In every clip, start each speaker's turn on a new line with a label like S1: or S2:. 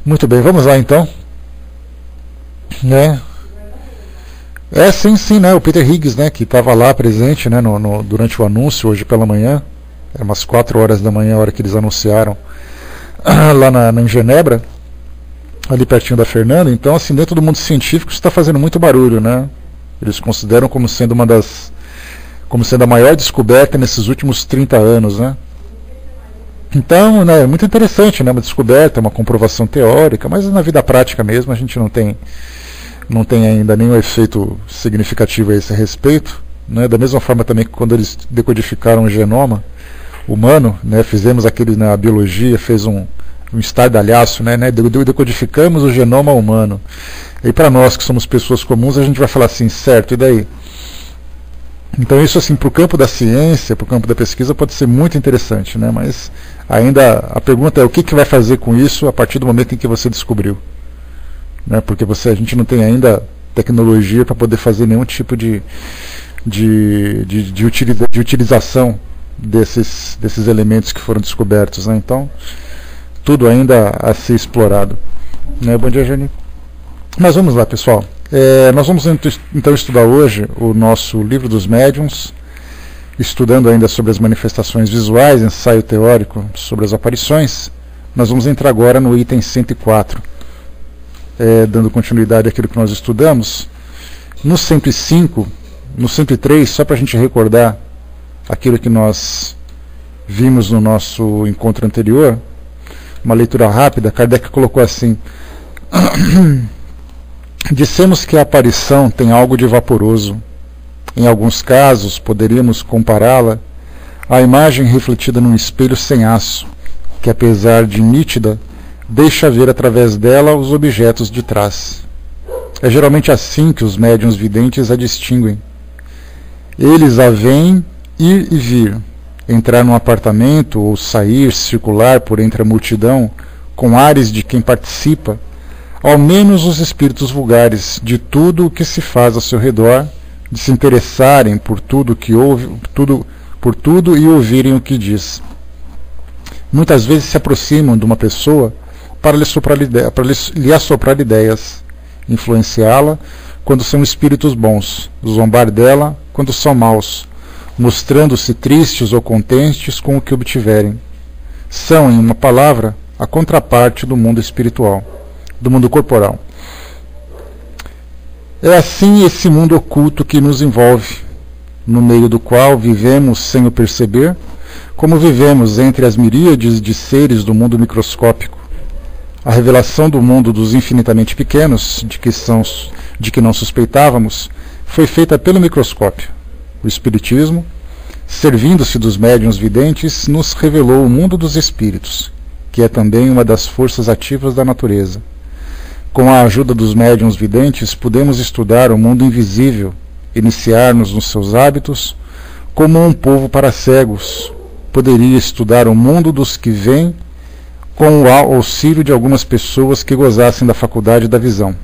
S1: Muito bem, vamos lá então. Né? Sim, né? O Peter Higgs, né? Que estava lá presente, né? Durante o anúncio hoje pela manhã, é umas 4 horas da manhã, a hora que eles anunciaram lá em Genebra, ali pertinho da Fernanda. Então, assim, dentro do mundo científico isso está fazendo muito barulho, né? Eles consideram como sendo a maior descoberta nesses últimos 30 anos, né? Então, né, é muito interessante, né? Uma descoberta, uma comprovação teórica, mas na vida prática mesmo a gente não tem ainda nenhum efeito significativo a esse respeito, né? Da mesma forma também que quando eles decodificaram o genoma humano, né, fizemos aquele na biologia, fez um estardalhaço, né, decodificamos o genoma humano. E para nós que somos pessoas comuns, a gente vai falar assim, certo, e daí? Então isso, assim, para o campo da ciência, para o campo da pesquisa, pode ser muito interessante, né? Mas ainda a pergunta é o que vai fazer com isso a partir do momento em que você descobriu, né? Porque a gente não tem ainda tecnologia para poder fazer nenhum tipo de utilização desses elementos que foram descobertos, né? Então tudo ainda a ser explorado, né? Bom dia, Jani. Mas vamos lá, pessoal. Nós vamos então estudar hoje o nosso livro dos médiuns, estudando ainda sobre as manifestações visuais, ensaio teórico sobre as aparições. Nós vamos entrar agora no item 104, dando continuidade àquilo que nós estudamos. No 105, no 103, só para a gente recordar aquilo que nós vimos no nosso encontro anterior, uma leitura rápida, Kardec colocou assim: dissemos que a aparição tem algo de vaporoso. Em alguns casos, poderíamos compará-la à imagem refletida num espelho sem aço, que apesar de nítida, deixa ver através dela os objetos de trás. É geralmente assim que os médiuns videntes a distinguem. Eles a veem ir e vir, entrar num apartamento ou sair, circular por entre a multidão, com ares de quem participa, ao menos os espíritos vulgares, de tudo o que se faz ao seu redor, de se interessarem por tudo que ouve, por tudo e ouvirem o que diz. Muitas vezes se aproximam de uma pessoa para lhe assoprar ideias, influenciá-la quando são espíritos bons, zombar dela quando são maus, mostrando-se tristes ou contentes com o que obtiverem. São, em uma palavra, a contraparte do mundo espiritual, do mundo corporal. É assim esse mundo oculto que nos envolve, no meio do qual vivemos sem o perceber, como vivemos entre as miríades de seres do mundo microscópico. A revelação do mundo dos infinitamente pequenos, de que não suspeitávamos, foi feita pelo microscópio. O Espiritismo, servindo-se dos médiuns videntes, nos revelou o mundo dos espíritos, que é também uma das forças ativas da natureza. Com a ajuda dos médiuns videntes, podemos estudar o mundo invisível, iniciar-nos nos seus hábitos, como um povo para cegos poderia estudar o mundo dos que veem, com o auxílio de algumas pessoas que gozassem da faculdade da visão.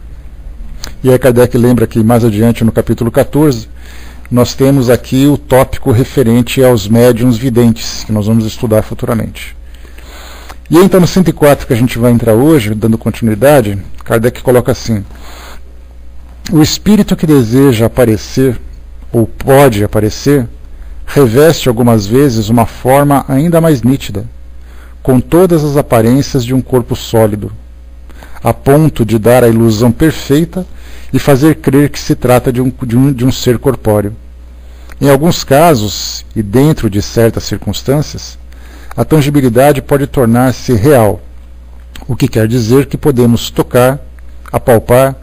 S1: E aí Kardec lembra que mais adiante, no capítulo 14, nós temos aqui o tópico referente aos médiuns videntes, que nós vamos estudar futuramente. E então no 104 que a gente vai entrar hoje, dando continuidade, Kardec coloca assim: o espírito que deseja aparecer, ou pode aparecer, reveste algumas vezes uma forma ainda mais nítida, com todas as aparências de um corpo sólido, a ponto de dar a ilusão perfeita e fazer crer que se trata de um ser corpóreo. Em alguns casos, e dentro de certas circunstâncias, a tangibilidade pode tornar-se real, o que quer dizer que podemos tocar, apalpar,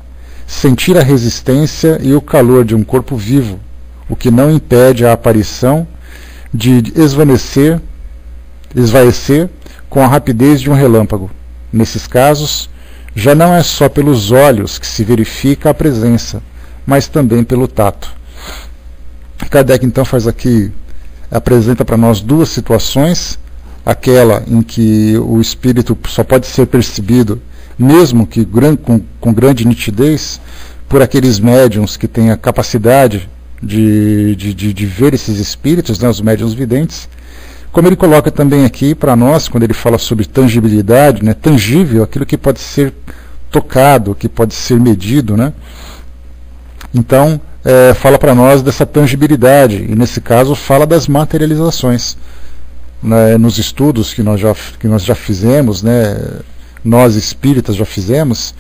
S1: sentir a resistência e o calor de um corpo vivo, o que não impede a aparição de esvaecer com a rapidez de um relâmpago. Nesses casos, já não é só pelos olhos que se verifica a presença, mas também pelo tato. Kardec então apresenta para nós duas situações: aquela em que o espírito só pode ser percebido, mesmo que com grande nitidez, por aqueles médiuns que têm a capacidade de ver esses espíritos, né, os médiuns videntes, Como ele coloca também aqui para nós, quando ele fala sobre tangibilidade, né, tangível, aquilo que pode ser tocado, que pode ser medido, né? Então, fala para nós dessa tangibilidade, e nesse caso fala das materializações. Né, nos estudos que nós já fizemos, né, nós espíritas já fizemos,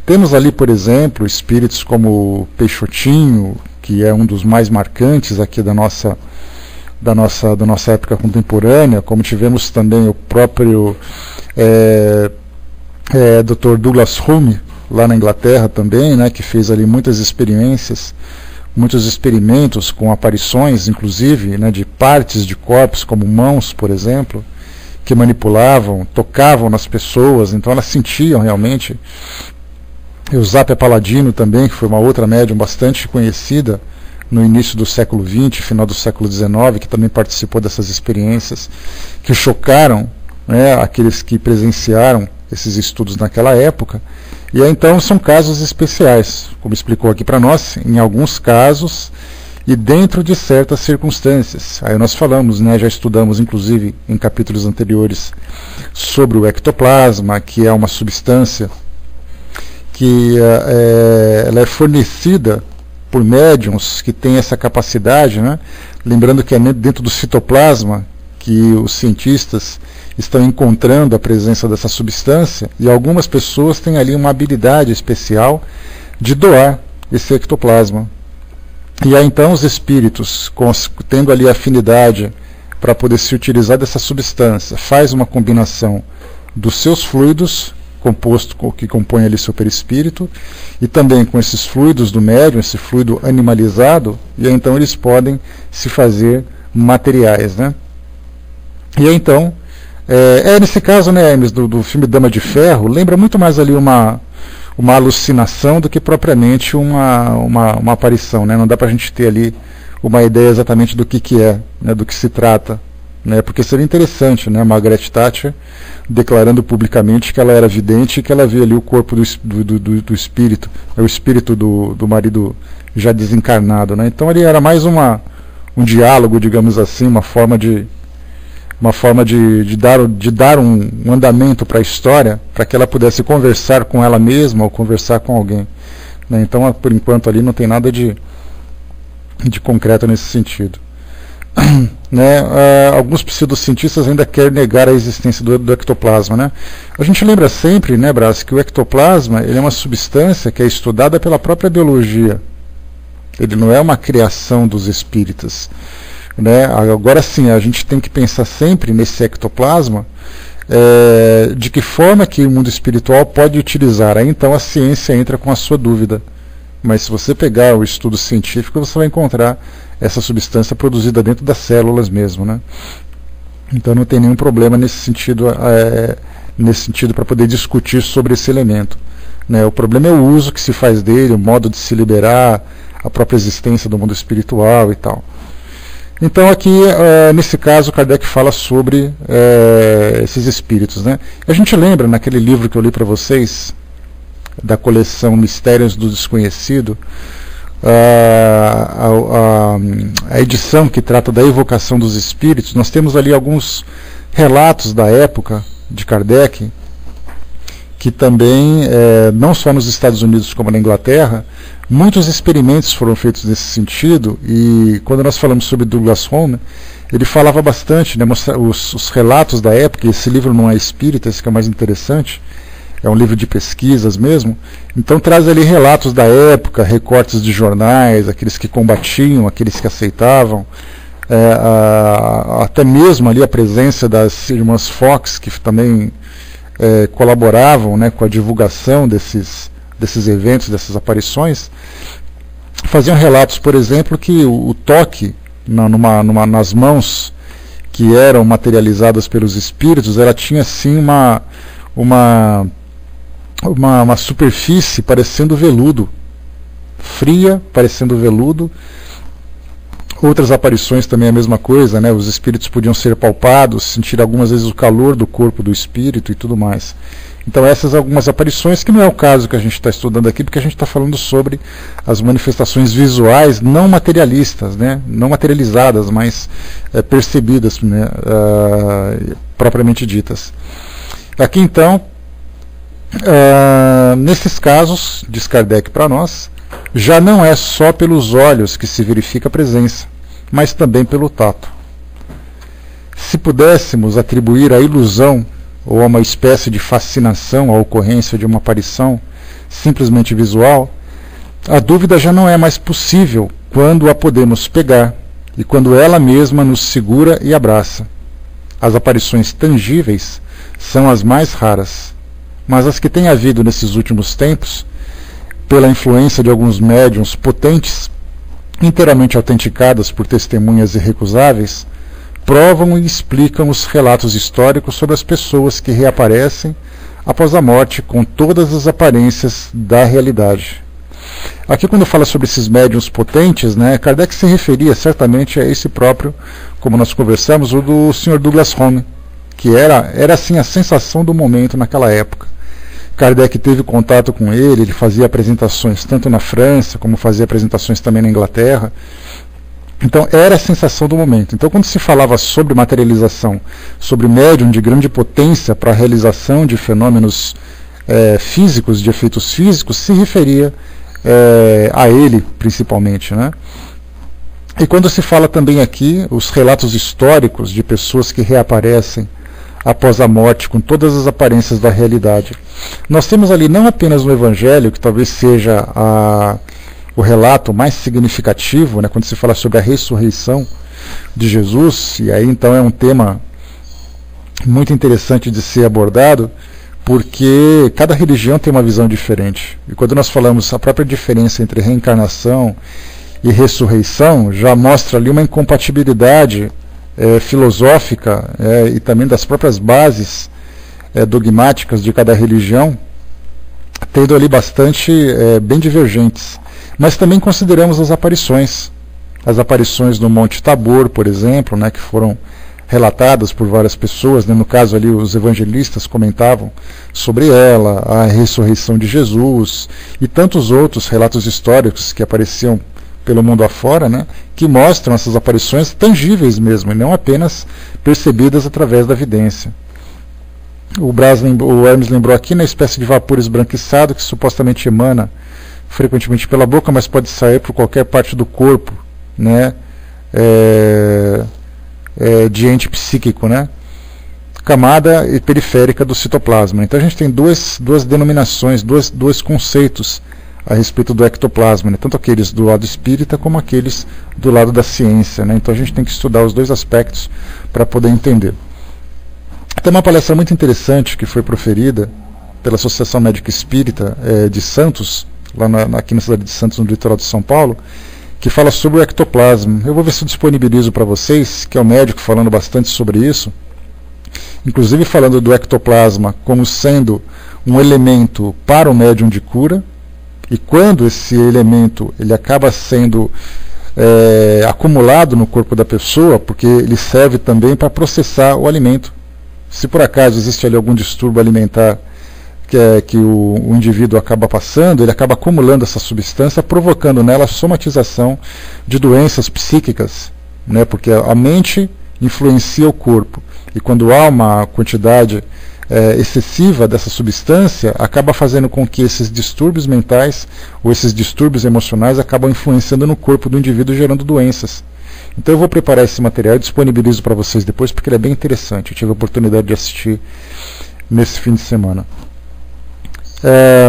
S1: temos ali, por exemplo, espíritos como Peixotinho, que é um dos mais marcantes aqui da nossa época contemporânea, como tivemos também o próprio Dr. Douglas Hume, lá na Inglaterra também, né, que fez ali muitas experiências, muitos experimentos com aparições, inclusive, né, de partes de corpos, como mãos, por exemplo, que manipulavam, tocavam nas pessoas, então elas sentiam realmente. Eusapia Paladino também, que foi uma outra médium bastante conhecida no início do século XX, final do século XIX, que também participou dessas experiências, que chocaram, né, aqueles que presenciaram esses estudos naquela época. E aí, então são casos especiais, como explicou aqui para nós, em alguns casos e dentro de certas circunstâncias. Aí nós falamos, né, já estudamos inclusive em capítulos anteriores sobre o ectoplasma, que é uma substância que ela é fornecida por médiums que têm essa capacidade, né? Lembrando que é dentro do citoplasma que os cientistas estão encontrando a presença dessa substância, e algumas pessoas têm ali uma habilidade especial de doar esse ectoplasma. E aí então os espíritos, tendo ali afinidade para poder se utilizar dessa substância, faz uma combinação dos seus fluidos, composto que compõe ali seu perispírito, e também com esses fluidos do médium, esse fluido animalizado, e aí então eles podem se fazer materiais, né? E aí então, nesse caso, né, Hermes, do filme Dama de Ferro, lembra muito mais ali uma alucinação do que propriamente uma aparição, né? Não dá para a gente ter ali uma ideia exatamente do que é, né, do que se trata, né? Porque seria interessante, né, Margaret Thatcher declarando publicamente que ela era vidente e que ela via ali o corpo do espírito, o espírito do marido já desencarnado, né? Então ali era mais um diálogo, digamos assim, uma forma de dar um andamento para a história, para que ela pudesse conversar com ela mesma ou conversar com alguém, né? Então, por enquanto, ali não tem nada de concreto nesse sentido. Né? Alguns pseudocientistas ainda querem negar a existência do ectoplasma, né? A gente lembra sempre, né, Brás, que o ectoplasma ele é uma substância que é estudada pela própria biologia. Ele não é uma criação dos espíritas, né? Agora sim, a gente tem que pensar sempre nesse ectoplasma, de que forma que o mundo espiritual pode utilizar. Aí então a ciência entra com a sua dúvida. Mas se você pegar o estudo científico, você vai encontrar essa substância produzida dentro das células mesmo, né? Então não tem nenhum problema nesse sentido para poder discutir sobre esse elemento, né? O problema é o uso que se faz dele, o modo de se liberar, a própria existência do mundo espiritual e tal. Então aqui, nesse caso, Kardec fala sobre esses espíritos, né? A gente lembra, naquele livro que eu li para vocês, da coleção Mistérios do Desconhecido, a edição que trata da evocação dos espíritos, nós temos ali alguns relatos da época de Kardec, que também, não só nos Estados Unidos como na Inglaterra, muitos experimentos foram feitos nesse sentido. E quando nós falamos sobre Douglas Home, ele falava bastante, né, os relatos da época. Esse livro não é espírita, esse que é o mais interessante, é um livro de pesquisas mesmo. Então traz ali relatos da época, recortes de jornais, aqueles que combatiam, aqueles que aceitavam, até mesmo ali a presença das irmãs Fox, que também colaboravam, né, com a divulgação desses eventos, dessas aparições. Faziam relatos, por exemplo, que o toque nas mãos que eram materializadas pelos espíritos, ela tinha assim uma superfície parecendo veludo, fria, parecendo veludo. Outras aparições também é a mesma coisa, né? Os espíritos podiam ser palpados, sentir algumas vezes o calor do corpo do espírito e tudo mais. Então essas algumas aparições, que não é o caso que a gente está estudando aqui, porque a gente está falando sobre as manifestações visuais não materialistas, né? Não materializadas, mas percebidas, né? Propriamente ditas. Aqui então, nesses casos, diz Kardec para nós, já não é só pelos olhos que se verifica a presença, mas também pelo tato. Se pudéssemos atribuir a ilusão ou a uma espécie de fascinação à ocorrência de uma aparição simplesmente visual, a dúvida já não é mais possível quando a podemos pegar e quando ela mesma nos segura e abraça. As aparições tangíveis são as mais raras, mas as que têm havido nesses últimos tempos, pela influência de alguns médiuns potentes, inteiramente autenticadas por testemunhas irrecusáveis, provam e explicam os relatos históricos sobre as pessoas que reaparecem após a morte com todas as aparências da realidade. Aqui, quando fala sobre esses médiuns potentes, né, Kardec se referia certamente a esse próprio, como nós conversamos, o do Sr. Douglas Home, que era assim a sensação do momento naquela época. Kardec teve contato com ele fazia apresentações tanto na França, como fazia apresentações também na Inglaterra. Então era a sensação do momento. Então quando se falava sobre materialização, sobre médium de grande potência para a realização de fenômenos físicos, de efeitos físicos, se referia a ele principalmente, né? E quando se fala também aqui, os relatos históricos de pessoas que reaparecem após a morte com todas as aparências da realidade. Nós temos ali não apenas no Evangelho, que talvez seja o relato mais significativo, né, quando se fala sobre a ressurreição de Jesus, e aí então é um tema muito interessante de ser abordado, porque cada religião tem uma visão diferente. E quando nós falamos a própria diferença entre reencarnação e ressurreição, já mostra ali uma incompatibilidade filosófica e também das próprias bases dogmáticas de cada religião, tendo ali bastante bem divergentes. Mas também consideramos as aparições no Monte Tabor, por exemplo, né, que foram relatadas por várias pessoas, né, no caso ali os evangelistas comentavam sobre ela, a ressurreição de Jesus e tantos outros relatos históricos que apareciam pelo mundo afora, né, que mostram essas aparições tangíveis mesmo, e não apenas percebidas através da evidência. O Hermes lembrou aqui na espécie de vapor esbranquiçado que supostamente emana frequentemente pela boca, mas pode sair por qualquer parte do corpo, né, de ente psíquico, né, camada e periférica do citoplasma. Então a gente tem duas denominações, dois conceitos a respeito do ectoplasma, né, tanto aqueles do lado espírita como aqueles do lado da ciência, né. Então a gente tem que estudar os dois aspectos para poder entender. Tem uma palestra muito interessante que foi proferida pela Associação Médica Espírita de Santos, lá aqui na cidade de Santos, no litoral de São Paulo, que fala sobre o ectoplasma. Eu vou ver se eu disponibilizo para vocês, que é um médico falando bastante sobre isso, inclusive falando do ectoplasma como sendo um elemento para o médium de cura, e quando esse elemento ele acaba sendo acumulado no corpo da pessoa, porque ele serve também para processar o alimento. Se por acaso existe ali algum distúrbio alimentar que o indivíduo acaba passando, ele acaba acumulando essa substância, provocando nela a somatização de doenças psíquicas, né? Porque a mente influencia o corpo, e quando há uma quantidade excessiva dessa substância, acaba fazendo com que esses distúrbios mentais ou esses distúrbios emocionais acabam influenciando no corpo do indivíduo, gerando doenças. Então eu vou preparar esse material e disponibilizo para vocês depois, porque ele é bem interessante. Eu tive a oportunidade de assistir nesse fim de semana.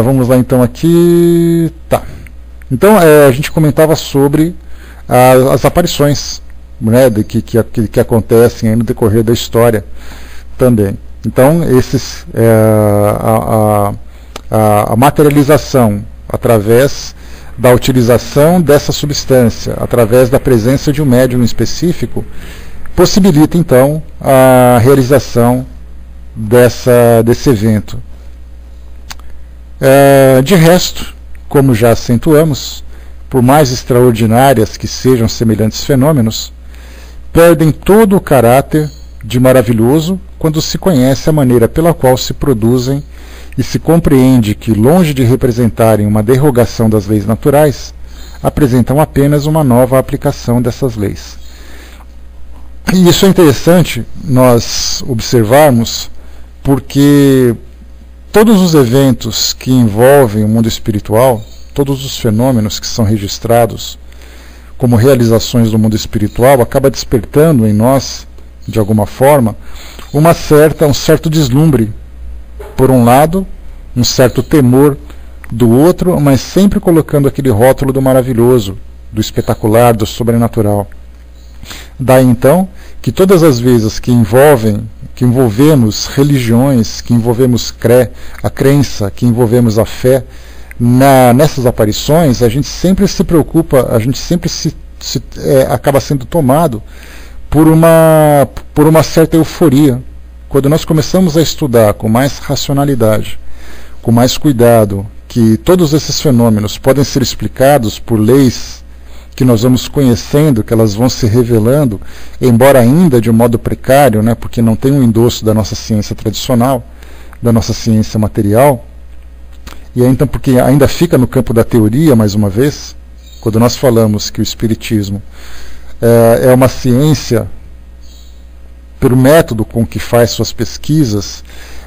S1: Vamos lá então aqui. Tá. Então a gente comentava sobre as aparições, né, que acontecem aí no decorrer da história também. Então a materialização através da utilização dessa substância, através da presença de um médium específico, possibilita então a realização desse evento. De resto, como já acentuamos, por mais extraordinárias que sejam semelhantes fenômenos, perdem todo o caráter de maravilhoso quando se conhece a maneira pela qual se produzem e se compreende que, longe de representarem uma derrogação das leis naturais, apresentam apenas uma nova aplicação dessas leis. E isso é interessante nós observarmos, porque todos os eventos que envolvem o mundo espiritual, todos os fenômenos que são registrados como realizações do mundo espiritual, acaba despertando em nós, de alguma forma, um certo deslumbre, por um lado, um certo temor do outro, mas sempre colocando aquele rótulo do maravilhoso, do espetacular, do sobrenatural. Daí então que todas as vezes que envolvemos religiões, que envolvemos a crença, que envolvemos a fé nessas aparições, a gente sempre se preocupa, a gente sempre acaba sendo tomado por uma certa euforia. Quando nós começamos a estudar com mais racionalidade, com mais cuidado, que todos esses fenômenos podem ser explicados por leis que nós vamos conhecendo, que elas vão se revelando, embora ainda de um modo precário, né, porque não tem um endosso da nossa ciência tradicional, da nossa ciência material, e aí, então porque ainda fica no campo da teoria, mais uma vez, quando nós falamos que o Espiritismo é uma ciência pelo método com que faz suas pesquisas,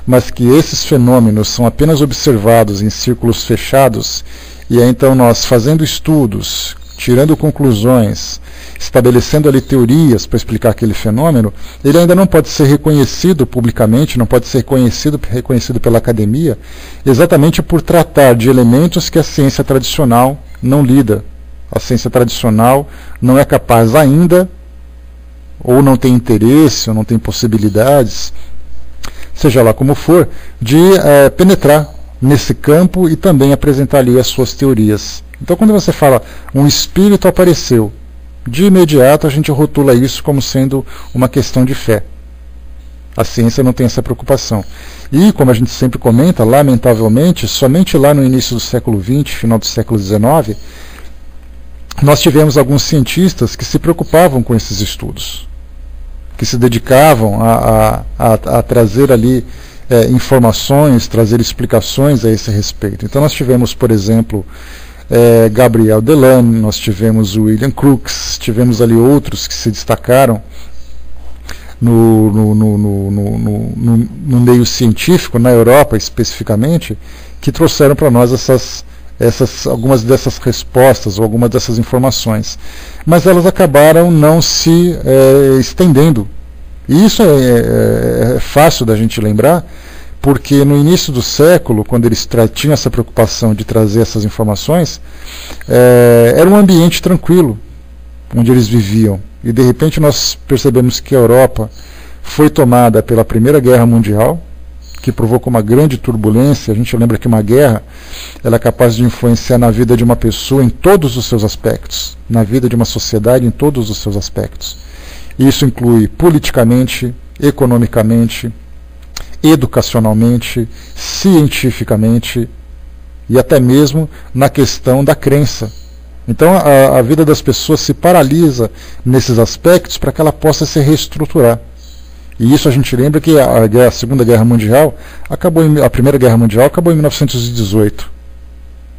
S1: mas que esses fenômenos são apenas observados em círculos fechados, e aí então nós fazendo estudos, tirando conclusões, estabelecendo ali teorias para explicar aquele fenômeno, ele ainda não pode ser reconhecido publicamente, não pode ser reconhecido pela academia, exatamente por tratar de elementos que a ciência tradicional não lida. A ciência tradicional não é capaz ainda, ou não tem interesse, ou não tem possibilidades, seja lá como for, de penetrar nesse campo e também apresentar ali as suas teorias. Então, quando você fala um espírito apareceu, de imediato a gente rotula isso como sendo uma questão de fé. A ciência não tem essa preocupação. E, como a gente sempre comenta, lamentavelmente, somente lá no início do século XX, final do século XIX, nós tivemos alguns cientistas que se preocupavam com esses estudos, que se dedicavam a trazer ali informações, trazer explicações a esse respeito. Então nós tivemos, por exemplo, Gabriel Delane, nós tivemos o William Crookes, tivemos ali outros que se destacaram no meio científico, na Europa especificamente, que trouxeram para nós algumas dessas respostas ou algumas dessas informações. Mas elas acabaram não se estendendo. E isso é fácil da gente lembrar, porque no início do século, quando eles tinham essa preocupação de trazer essas informações, era um ambiente tranquilo onde eles viviam. E de repente nós percebemos que a Europa foi tomada pela Primeira Guerra Mundial, que provocou uma grande turbulência. A gente lembra que uma guerra ela é capaz de influenciar na vida de uma pessoa em todos os seus aspectos, na vida de uma sociedade em todos os seus aspectos. Isso inclui politicamente, economicamente, educacionalmente, cientificamente e até mesmo na questão da crença. Então a vida das pessoas se paralisa nesses aspectos para que ela possa se reestruturar. E isso a gente lembra que a Segunda Guerra Mundial a Primeira Guerra Mundial acabou em 1918.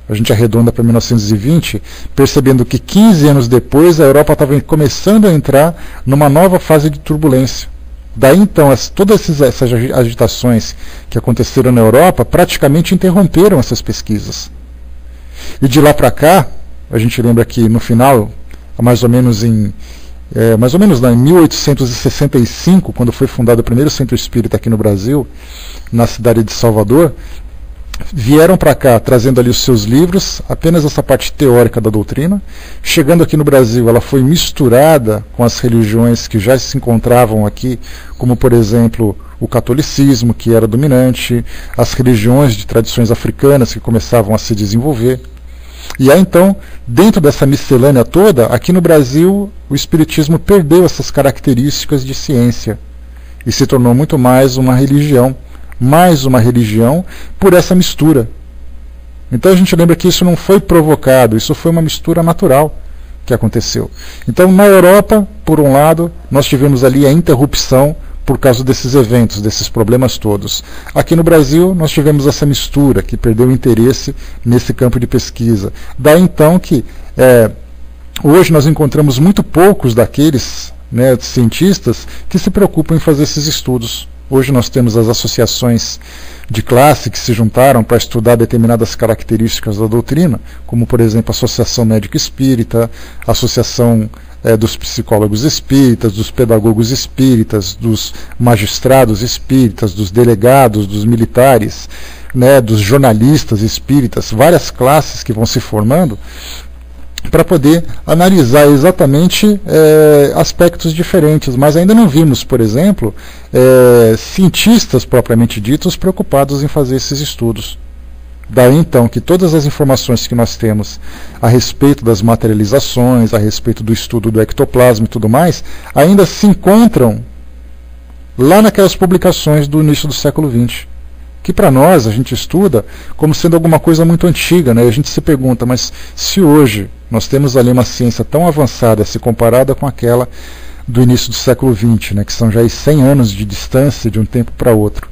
S1: A gente arredonda para 1920, percebendo que 15 anos depois a Europa estava começando a entrar numa nova fase de turbulência. Daí então, todas essas agitações que aconteceram na Europa praticamente interromperam essas pesquisas. E de lá para cá, a gente lembra que no final, mais ou menos em 1865, quando foi fundado o primeiro centro espírita aqui no Brasil, na cidade de Salvador, vieram para cá trazendo ali os seus livros, apenas essa parte teórica da doutrina. Chegando aqui no Brasil, ela foi misturada com as religiões que já se encontravam aqui, como por exemplo o catolicismo, que era dominante, as religiões de tradições africanas que começavam a se desenvolver. E aí então, dentro dessa miscelânea toda, aqui no Brasil o Espiritismo perdeu essas características de ciência e se tornou muito mais uma religião por essa mistura. Então a gente lembra que isso não foi provocado, isso foi uma mistura natural que aconteceu. Então na Europa, por um lado, nós tivemos ali a interrupção por causa desses eventos, desses problemas todos. Aqui no Brasil nós tivemos essa mistura que perdeu o interesse nesse campo de pesquisa. Daí então que hoje nós encontramos muito poucos daqueles, né, cientistas que se preocupam em fazer esses estudos. Hoje nós temos as associações de classe que se juntaram para estudar determinadas características da doutrina, como por exemplo a Associação Médica Espírita, a Associação dos Psicólogos Espíritas, dos Pedagogos Espíritas, dos Magistrados Espíritas, dos Delegados, dos Militares, né, dos Jornalistas Espíritas, várias classes que vão se formando para poder analisar exatamente aspectos diferentes, mas ainda não vimos, por exemplo, cientistas propriamente ditos preocupados em fazer esses estudos. Daí então que todas as informações que nós temos a respeito das materializações, a respeito do estudo do ectoplasma e tudo mais, ainda se encontram lá naquelas publicações do início do século XX. Que para nós a gente estuda como sendo alguma coisa muito antiga, né? A gente se pergunta, mas se hoje nós temos ali uma ciência tão avançada, se comparada com aquela do início do século XX, né? Que são já 100 anos de distância de um tempo para outro.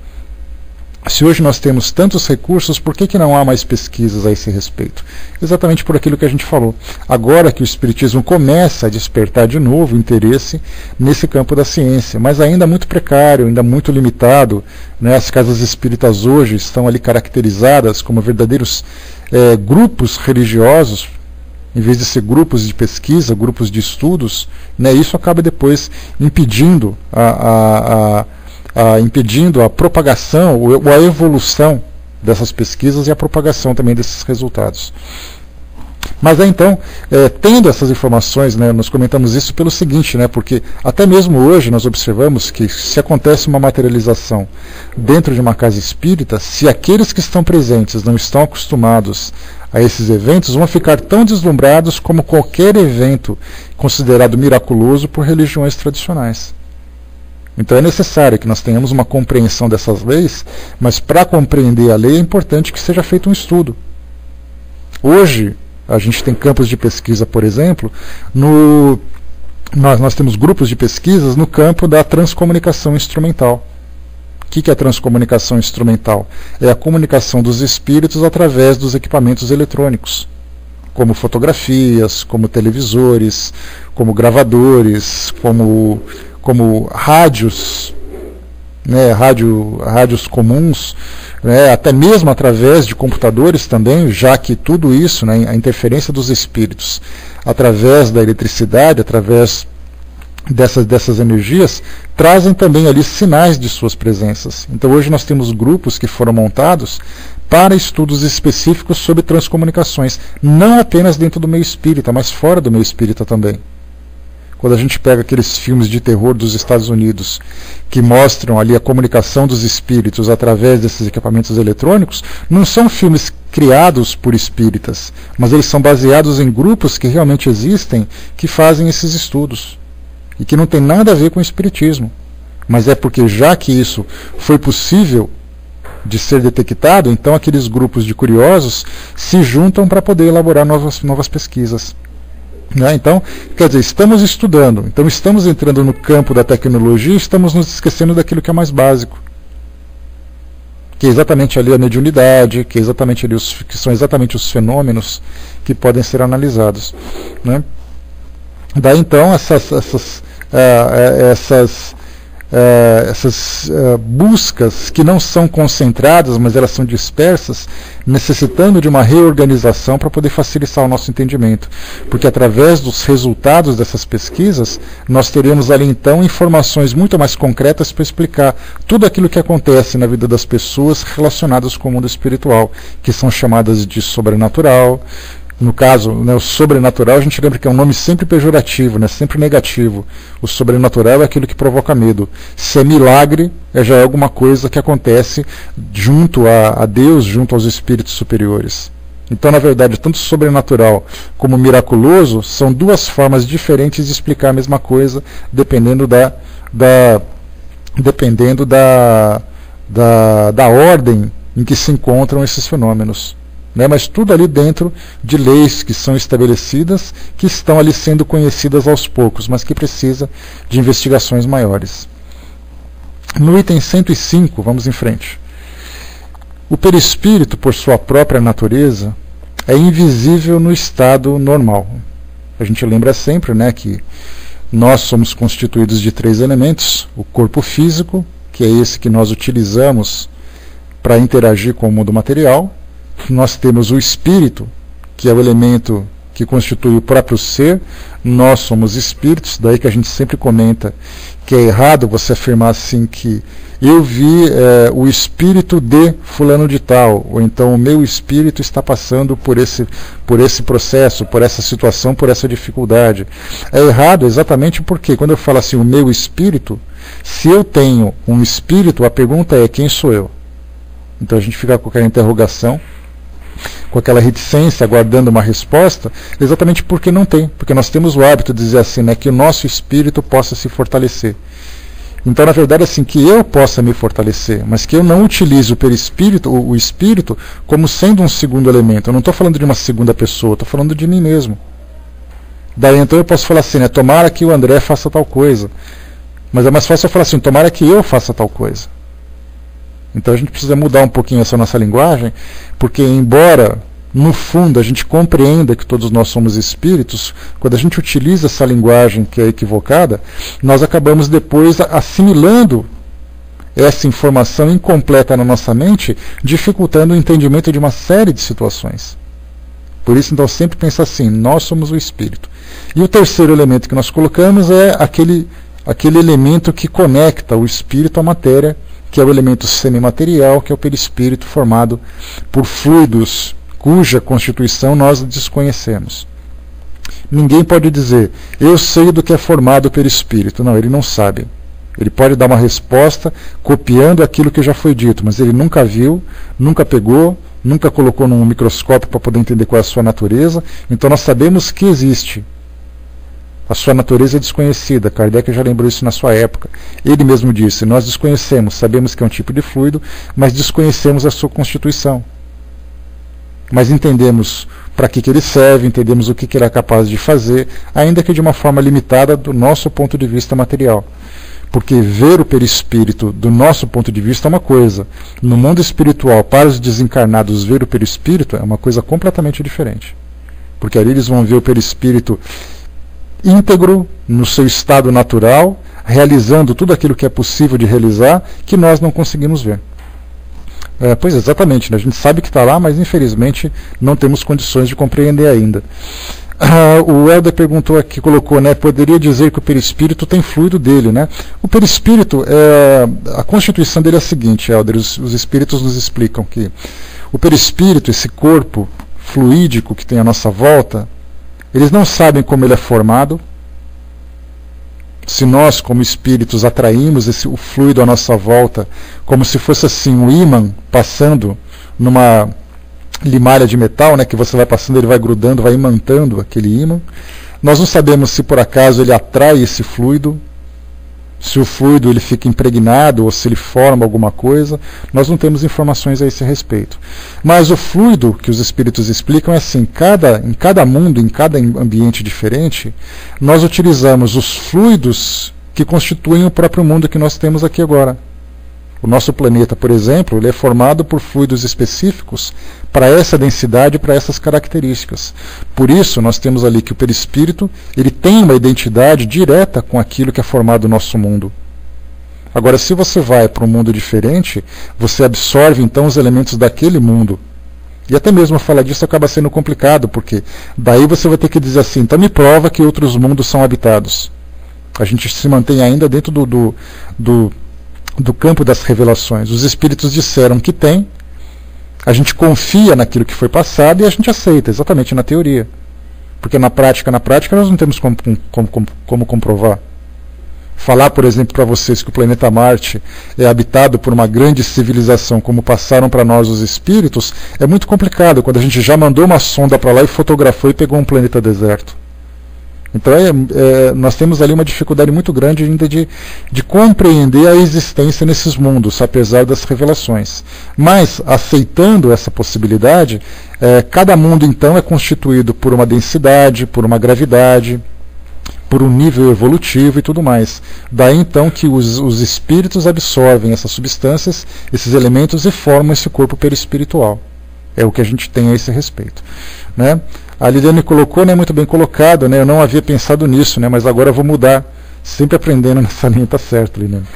S1: Se hoje nós temos tantos recursos, por que não há mais pesquisas a esse respeito? Exatamente por aquilo que a gente falou. Agora que o Espiritismo começa a despertar de novo o interesse nesse campo da ciência, mas ainda muito precário, ainda muito limitado, né? As casas espíritas hoje estão ali caracterizadas como verdadeiros grupos religiosos, em vez de ser grupos de pesquisa, grupos de estudos, né? Isso acaba depois impedindo impedindo a propagação ou a evolução dessas pesquisas e a propagação também desses resultados. Mas então, tendo essas informações, né, nós comentamos isso pelo seguinte, né, porque até mesmo hoje nós observamos que se acontece uma materialização dentro de uma casa espírita, se aqueles que estão presentes não estão acostumados a esses eventos, vão ficar tão deslumbrados como qualquer evento considerado miraculoso por religiões tradicionais. Então é necessário que nós tenhamos uma compreensão dessas leis, mas para compreender a lei é importante que seja feito um estudo. Hoje, a gente tem campos de pesquisa, por exemplo, nós temos grupos de pesquisas no campo da transcomunicação instrumental. O que é a transcomunicação instrumental? É a comunicação dos espíritos através dos equipamentos eletrônicos, como fotografias, como televisores, como gravadores, como rádios, né, rádios comuns, né, até mesmo através de computadores também, já que tudo isso, né, a interferência dos espíritos através da eletricidade, através dessas energias, trazem também ali sinais de suas presenças. Então hoje nós temos grupos que foram montados para estudos específicos sobre transcomunicações, não apenas dentro do meio espírita, mas fora do meio espírita também. Quando a gente pega aqueles filmes de terror dos Estados Unidos que mostram ali a comunicação dos espíritos através desses equipamentos eletrônicos, não são filmes criados por espíritas, mas eles são baseados em grupos que realmente existem, que fazem esses estudos e que não tem nada a ver com o espiritismo. Mas é porque já que isso foi possível de ser detectado, então aqueles grupos de curiosos se juntam para poder elaborar novas pesquisas. Então, quer dizer, estamos estudando, então estamos entrando no campo da tecnologia e estamos nos esquecendo daquilo que é mais básico, que é exatamente ali a mediunidade, que é exatamente ali que são exatamente os fenômenos que podem ser analisados, né? Daí então essas buscas que não são concentradas, mas elas são dispersas, necessitando de uma reorganização para poder facilitar o nosso entendimento, porque através dos resultados dessas pesquisas nós teremos ali então informações muito mais concretas para explicar tudo aquilo que acontece na vida das pessoas relacionadas com o mundo espiritual, que são chamadas de sobrenatural. No caso, né, o sobrenatural, a gente lembra que é um nome sempre pejorativo, né, sempre negativo. O sobrenatural é aquilo que provoca medo. Se é milagre, já é alguma coisa que acontece junto a Deus, junto aos espíritos superiores. Então, na verdade, tanto sobrenatural como miraculoso são duas formas diferentes de explicar a mesma coisa, dependendo da ordem em que se encontram esses fenômenos. Mas tudo ali dentro de leis que são estabelecidas, que estão ali sendo conhecidas aos poucos, mas que precisa de investigações maiores. No item 105, vamos em frente. O perispírito, por sua própria natureza, é invisível no estado normal. A gente lembra sempre, né, que nós somos constituídos de 3 elementos: o corpo físico, que é esse que nós utilizamos para interagir com o mundo material. Nós temos o espírito, que é o elemento que constitui o próprio ser. Nós somos espíritos, daí que a gente sempre comenta que é errado você afirmar assim que eu vi o espírito de fulano de tal, ou então o meu espírito está passando por esse processo, por essa situação, por essa dificuldade. É errado exatamente porque quando eu falo assim, o meu espírito, se eu tenho um espírito, a pergunta é: quem sou eu? Então a gente fica com aquela interrogação, com aquela reticência, aguardando uma resposta, exatamente porque não tem, porque nós temos o hábito de dizer assim, né, que o nosso espírito possa se fortalecer. Então, na verdade, assim, que eu possa me fortalecer, mas que eu não utilize o perispírito, o espírito, como sendo um segundo elemento. Eu não estou falando de uma segunda pessoa, estou falando de mim mesmo. Daí então eu posso falar assim, né, tomara que o André faça tal coisa, mas é mais fácil eu falar assim, tomara que eu faça tal coisa. Então a gente precisa mudar um pouquinho essa nossa linguagem, porque embora no fundo a gente compreenda que todos nós somos espíritos, quando a gente utiliza essa linguagem que é equivocada, nós acabamos depois assimilando essa informação incompleta na nossa mente, dificultando o entendimento de uma série de situações. Por isso, então, sempre pensa assim, nós somos o espírito. E o terceiro elemento que nós colocamos é aquele elemento que conecta o espírito à matéria, que é o elemento semimaterial, que é o perispírito formado por fluidos cuja constituição nós desconhecemos. Ninguém pode dizer, eu sei do que é formado o perispírito. Não, ele não sabe. Ele pode dar uma resposta copiando aquilo que já foi dito, mas ele nunca viu, nunca pegou, nunca colocou num microscópio para poder entender qual é a sua natureza. Então nós sabemos que existe. A sua natureza é desconhecida. Kardec já lembrou isso na sua época. Ele mesmo disse, nós desconhecemos, sabemos que é um tipo de fluido, mas desconhecemos a sua constituição. Mas entendemos para que ele serve, entendemos o que ele é capaz de fazer, ainda que de uma forma limitada do nosso ponto de vista material. Porque ver o perispírito do nosso ponto de vista é uma coisa. No mundo espiritual, para os desencarnados, ver o perispírito é uma coisa completamente diferente. Porque ali eles vão ver o perispírito íntegro, no seu estado natural, realizando tudo aquilo que é possível de realizar, que nós não conseguimos ver. Pois exatamente, né? A gente sabe que está lá, mas infelizmente não temos condições de compreender ainda. O Helder perguntou aqui, colocou, né, poderia dizer que o perispírito tem fluido dele, né? O perispírito, a constituição dele é a seguinte, Helder, os espíritos nos explicam que o perispírito, esse corpo fluídico que tem à nossa volta, eles não sabem como ele é formado. Se nós, como espíritos, atraímos o fluido à nossa volta, como se fosse assim um ímã passando numa limalha de metal, né, que você vai passando, ele vai grudando, vai imantando aquele ímã. Nós não sabemos se por acaso ele atrai esse fluido, se o fluido ele fica impregnado ou se ele forma alguma coisa. Nós não temos informações a esse respeito. Mas o fluido que os espíritos explicam é assim, em cada mundo, em cada ambiente diferente, nós utilizamos os fluidos que constituem o próprio mundo que nós temos aqui agora. O nosso planeta, por exemplo, ele é formado por fluidos específicos para essa densidade, para essas características. Por isso, nós temos ali que o perispírito ele tem uma identidade direta com aquilo que é formado o nosso mundo. Agora, se você vai para um mundo diferente, você absorve então os elementos daquele mundo. E até mesmo falar disso acaba sendo complicado, porque daí você vai ter que dizer assim, então me prova que outros mundos são habitados. A gente se mantém ainda dentro do campo das revelações. Os espíritos disseram que tem, a gente confia naquilo que foi passado e a gente aceita, exatamente na teoria. Porque na prática nós não temos como comprovar. Falar, por exemplo, para vocês que o planeta Marte é habitado por uma grande civilização, como passaram para nós os espíritos, é muito complicado, quando a gente já mandou uma sonda para lá e fotografou e pegou um planeta deserto. Então nós temos ali uma dificuldade muito grande ainda de compreender a existência nesses mundos, apesar das revelações. Mas, aceitando essa possibilidade, cada mundo então é constituído por uma densidade, por uma gravidade, por um nível evolutivo e tudo mais. Daí então que os espíritos absorvem essas substâncias, esses elementos e formam esse corpo perispiritual. É o que a gente tem a esse respeito, né? A Liliane colocou, né, muito bem colocado, né? Eu não havia pensado nisso, né, mas agora eu vou mudar. Sempre aprendendo nessa linha, está certo, Liliane.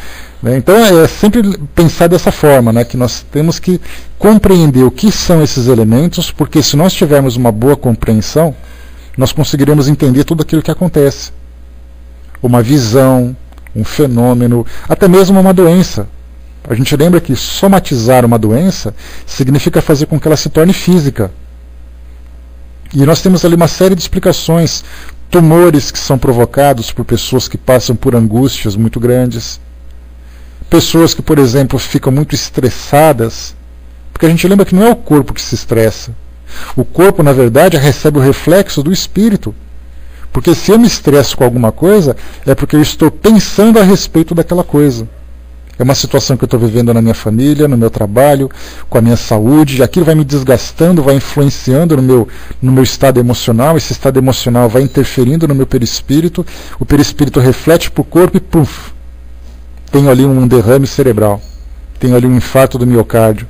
S1: Então é sempre pensar dessa forma, né, que nós temos que compreender o que são esses elementos, porque se nós tivermos uma boa compreensão, nós conseguiremos entender tudo aquilo que acontece. Uma visão, um fenômeno, até mesmo uma doença. A gente lembra que somatizar uma doença significa fazer com que ela se torne física. E nós temos ali uma série de explicações. Tumores que são provocados por pessoas que passam por angústias muito grandes. Pessoas que, por exemplo, ficam muito estressadas. Porque a gente lembra que não é o corpo que se estressa. O corpo, na verdade, recebe o reflexo do espírito. Porque se eu me estresso com alguma coisa, é porque eu estou pensando a respeito daquela coisa. É uma situação que eu estou vivendo na minha família, no meu trabalho, com a minha saúde, e aquilo vai me desgastando, vai influenciando no meu estado emocional, esse estado emocional vai interferindo no meu perispírito, o perispírito reflete para o corpo e puf, tenho ali um derrame cerebral, tenho ali um infarto do miocárdio,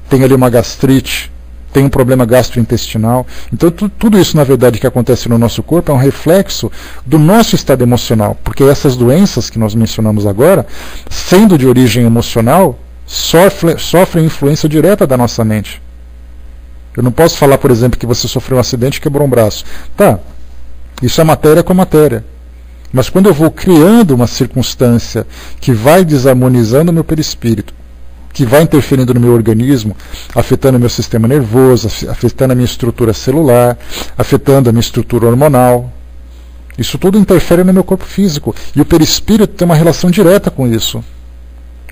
S1: tenho ali uma gastrite, tem um problema gastrointestinal. Então tudo isso, na verdade, que acontece no nosso corpo é um reflexo do nosso estado emocional, porque essas doenças que nós mencionamos agora, sendo de origem emocional, sofrem influência direta da nossa mente. Eu não posso falar, por exemplo, que você sofreu um acidente e quebrou um braço. Tá, isso é matéria com matéria. Mas quando eu vou criando uma circunstância que vai desarmonizando o meu perispírito, que vai interferindo no meu organismo, afetando o meu sistema nervoso, afetando a minha estrutura celular, afetando a minha estrutura hormonal. Isso tudo interfere no meu corpo físico. E o perispírito tem uma relação direta com isso.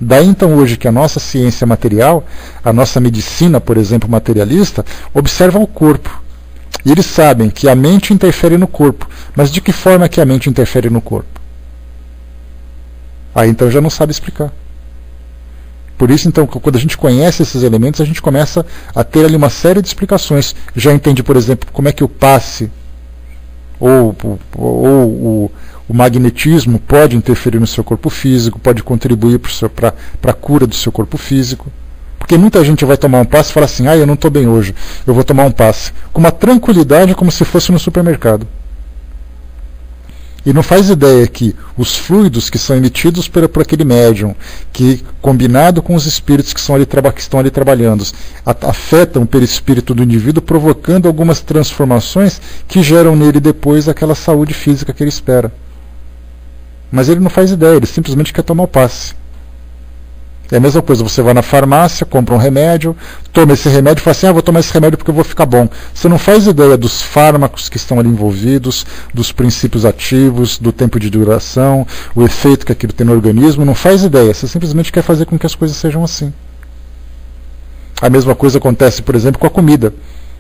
S1: Daí então hoje que a nossa ciência material, a nossa medicina, por exemplo, materialista, observa o corpo. E eles sabem que a mente interfere no corpo. Mas de que forma que a mente interfere no corpo? Aí então já não sabe explicar. Por isso, então, quando a gente conhece esses elementos, a gente começa a ter ali uma série de explicações. Já entende, por exemplo, como é que o passe ou o magnetismo pode interferir no seu corpo físico, pode contribuir para a cura do seu corpo físico. Porque muita gente vai tomar um passe e fala assim, eu não estou bem hoje, eu vou tomar um passe. Com uma tranquilidade, como se fosse no supermercado. E não faz ideia que os fluidos que são emitidos por aquele médium, que combinado com os espíritos que estão ali trabalhando, afetam o perispírito do indivíduo, provocando algumas transformações que geram nele depois aquela saúde física que ele espera. Mas ele não faz ideia, ele simplesmente quer tomar o passe. É a mesma coisa, você vai na farmácia, compra um remédio, toma esse remédio e fala assim, vou tomar esse remédio porque eu vou ficar bom. Você não faz ideia dos fármacos que estão ali envolvidos, dos princípios ativos, do tempo de duração, o efeito que aquilo tem no organismo, não faz ideia, você simplesmente quer fazer com que as coisas sejam assim. A mesma coisa acontece, por exemplo, com a comida.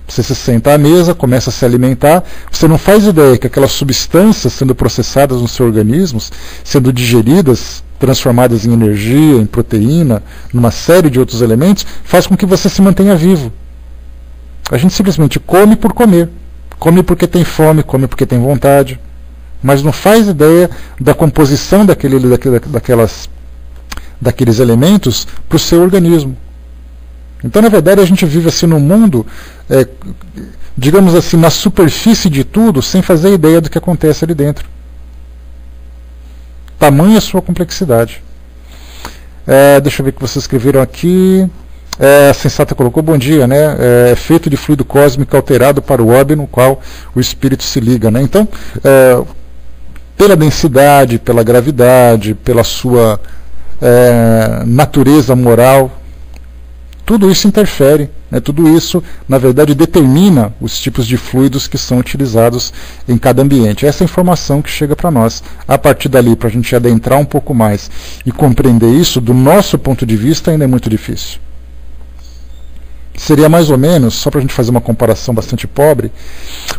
S1: Você se senta à mesa, começa a se alimentar, você não faz ideia que aquelas substâncias sendo processadas no seu organismo, sendo digeridas, transformadas em energia, em proteína, numa série de outros elementos, faz com que você se mantenha vivo. A gente simplesmente come por comer. Come porque tem fome, come porque tem vontade. Mas não faz ideia da composição daqueles elementos para o seu organismo. Então, na verdade, a gente vive assim num mundo, digamos assim, na superfície de tudo, sem fazer ideia do que acontece ali dentro. Tamanha a sua complexidade. Deixa eu ver o que vocês escreveram aqui. A Sensata colocou, bom dia, né? É feito de fluido cósmico alterado para o orbe no qual o espírito se liga, né? Então, pela densidade, pela gravidade, pela sua natureza moral, tudo isso interfere, né? Tudo isso, na verdade, determina os tipos de fluidos que são utilizados em cada ambiente. Essa é a informação que chega para nós. A partir dali, para a gente adentrar um pouco mais e compreender isso, do nosso ponto de vista, ainda é muito difícil. Seria mais ou menos, só para a gente fazer uma comparação bastante pobre,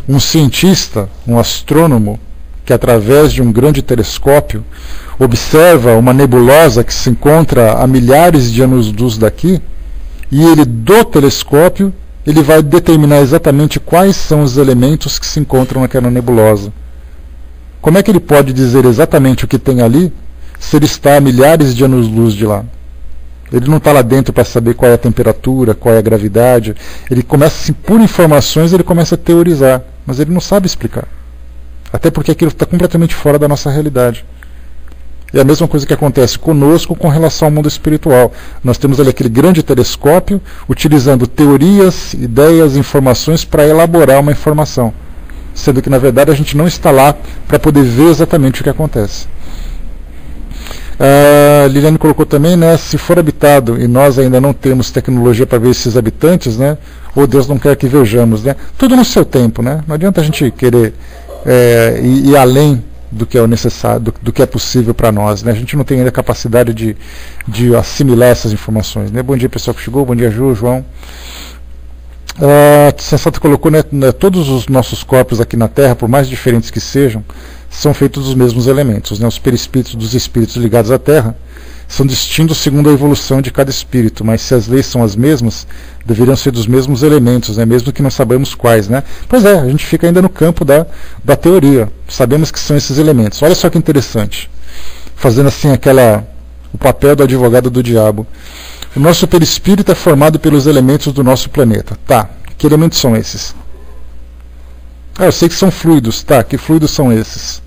S1: um cientista, um astrônomo, que através de um grande telescópio observa uma nebulosa que se encontra a milhares de anos-luz daqui, e ele, do telescópio, ele vai determinar exatamente quais são os elementos que se encontram naquela nebulosa. Como é que ele pode dizer exatamente o que tem ali, se ele está a milhares de anos-luz de lá? Ele não está lá dentro para saber qual é a temperatura, qual é a gravidade. Ele começa, assim, por informações, ele começa a teorizar, mas ele não sabe explicar. Até porque aquilo está completamente fora da nossa realidade. É a mesma coisa que acontece conosco com relação ao mundo espiritual. Nós temos ali aquele grande telescópio, utilizando teorias, ideias, informações para elaborar uma informação. Sendo que, na verdade, a gente não está lá para poder ver exatamente o que acontece. A Liliane colocou também, né, se for habitado e nós ainda não temos tecnologia para ver esses habitantes, né, ou Deus não quer que vejamos, né, tudo no seu tempo, né, não adianta a gente querer ir além do que é necessário, do que é possível para nós, né, a gente não tem ainda a capacidade de assimilar essas informações, né. Bom dia, pessoal que chegou, bom dia, Ju, João. Sensato colocou, né, todos os nossos corpos aqui na Terra, por mais diferentes que sejam, são feitos dos mesmos elementos, né? Os perispíritos dos espíritos ligados à Terra são distintos segundo a evolução de cada espírito, mas se as leis são as mesmas, deveriam ser dos mesmos elementos, né? Mesmo que não sabemos quais, né? Pois é, a gente fica ainda no campo da teoria, sabemos que são esses elementos. Olha só que interessante, fazendo assim o papel do advogado do diabo. O nosso perispírito é formado pelos elementos do nosso planeta. Tá, que elementos são esses? Eu sei que são fluidos. Tá, que fluidos são esses?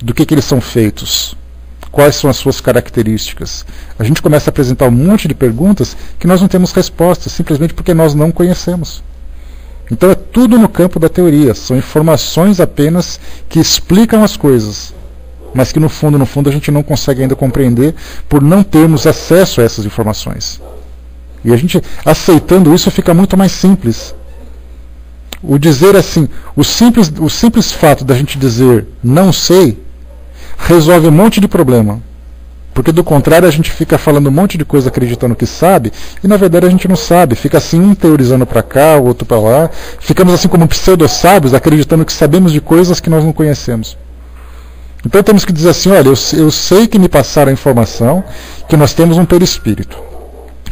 S1: Do que eles são feitos? Quais são as suas características? A gente começa a apresentar um monte de perguntas que nós não temos respostas, simplesmente porque nós não conhecemos. Então é tudo no campo da teoria. São informações apenas que explicam as coisas, mas que no fundo a gente não consegue ainda compreender por não termos acesso a essas informações. E a gente, aceitando isso, fica muito mais simples. O dizer assim, o simples fato da gente dizer não sei, resolve um monte de problema. Porque do contrário a gente fica falando um monte de coisa acreditando que sabe, e na verdade a gente não sabe. Fica assim, um teorizando para cá, o outro para lá. Ficamos assim como pseudo-sábios, acreditando que sabemos de coisas que nós não conhecemos. Então temos que dizer assim, olha, eu sei que me passaram a informação que nós temos um perispírito.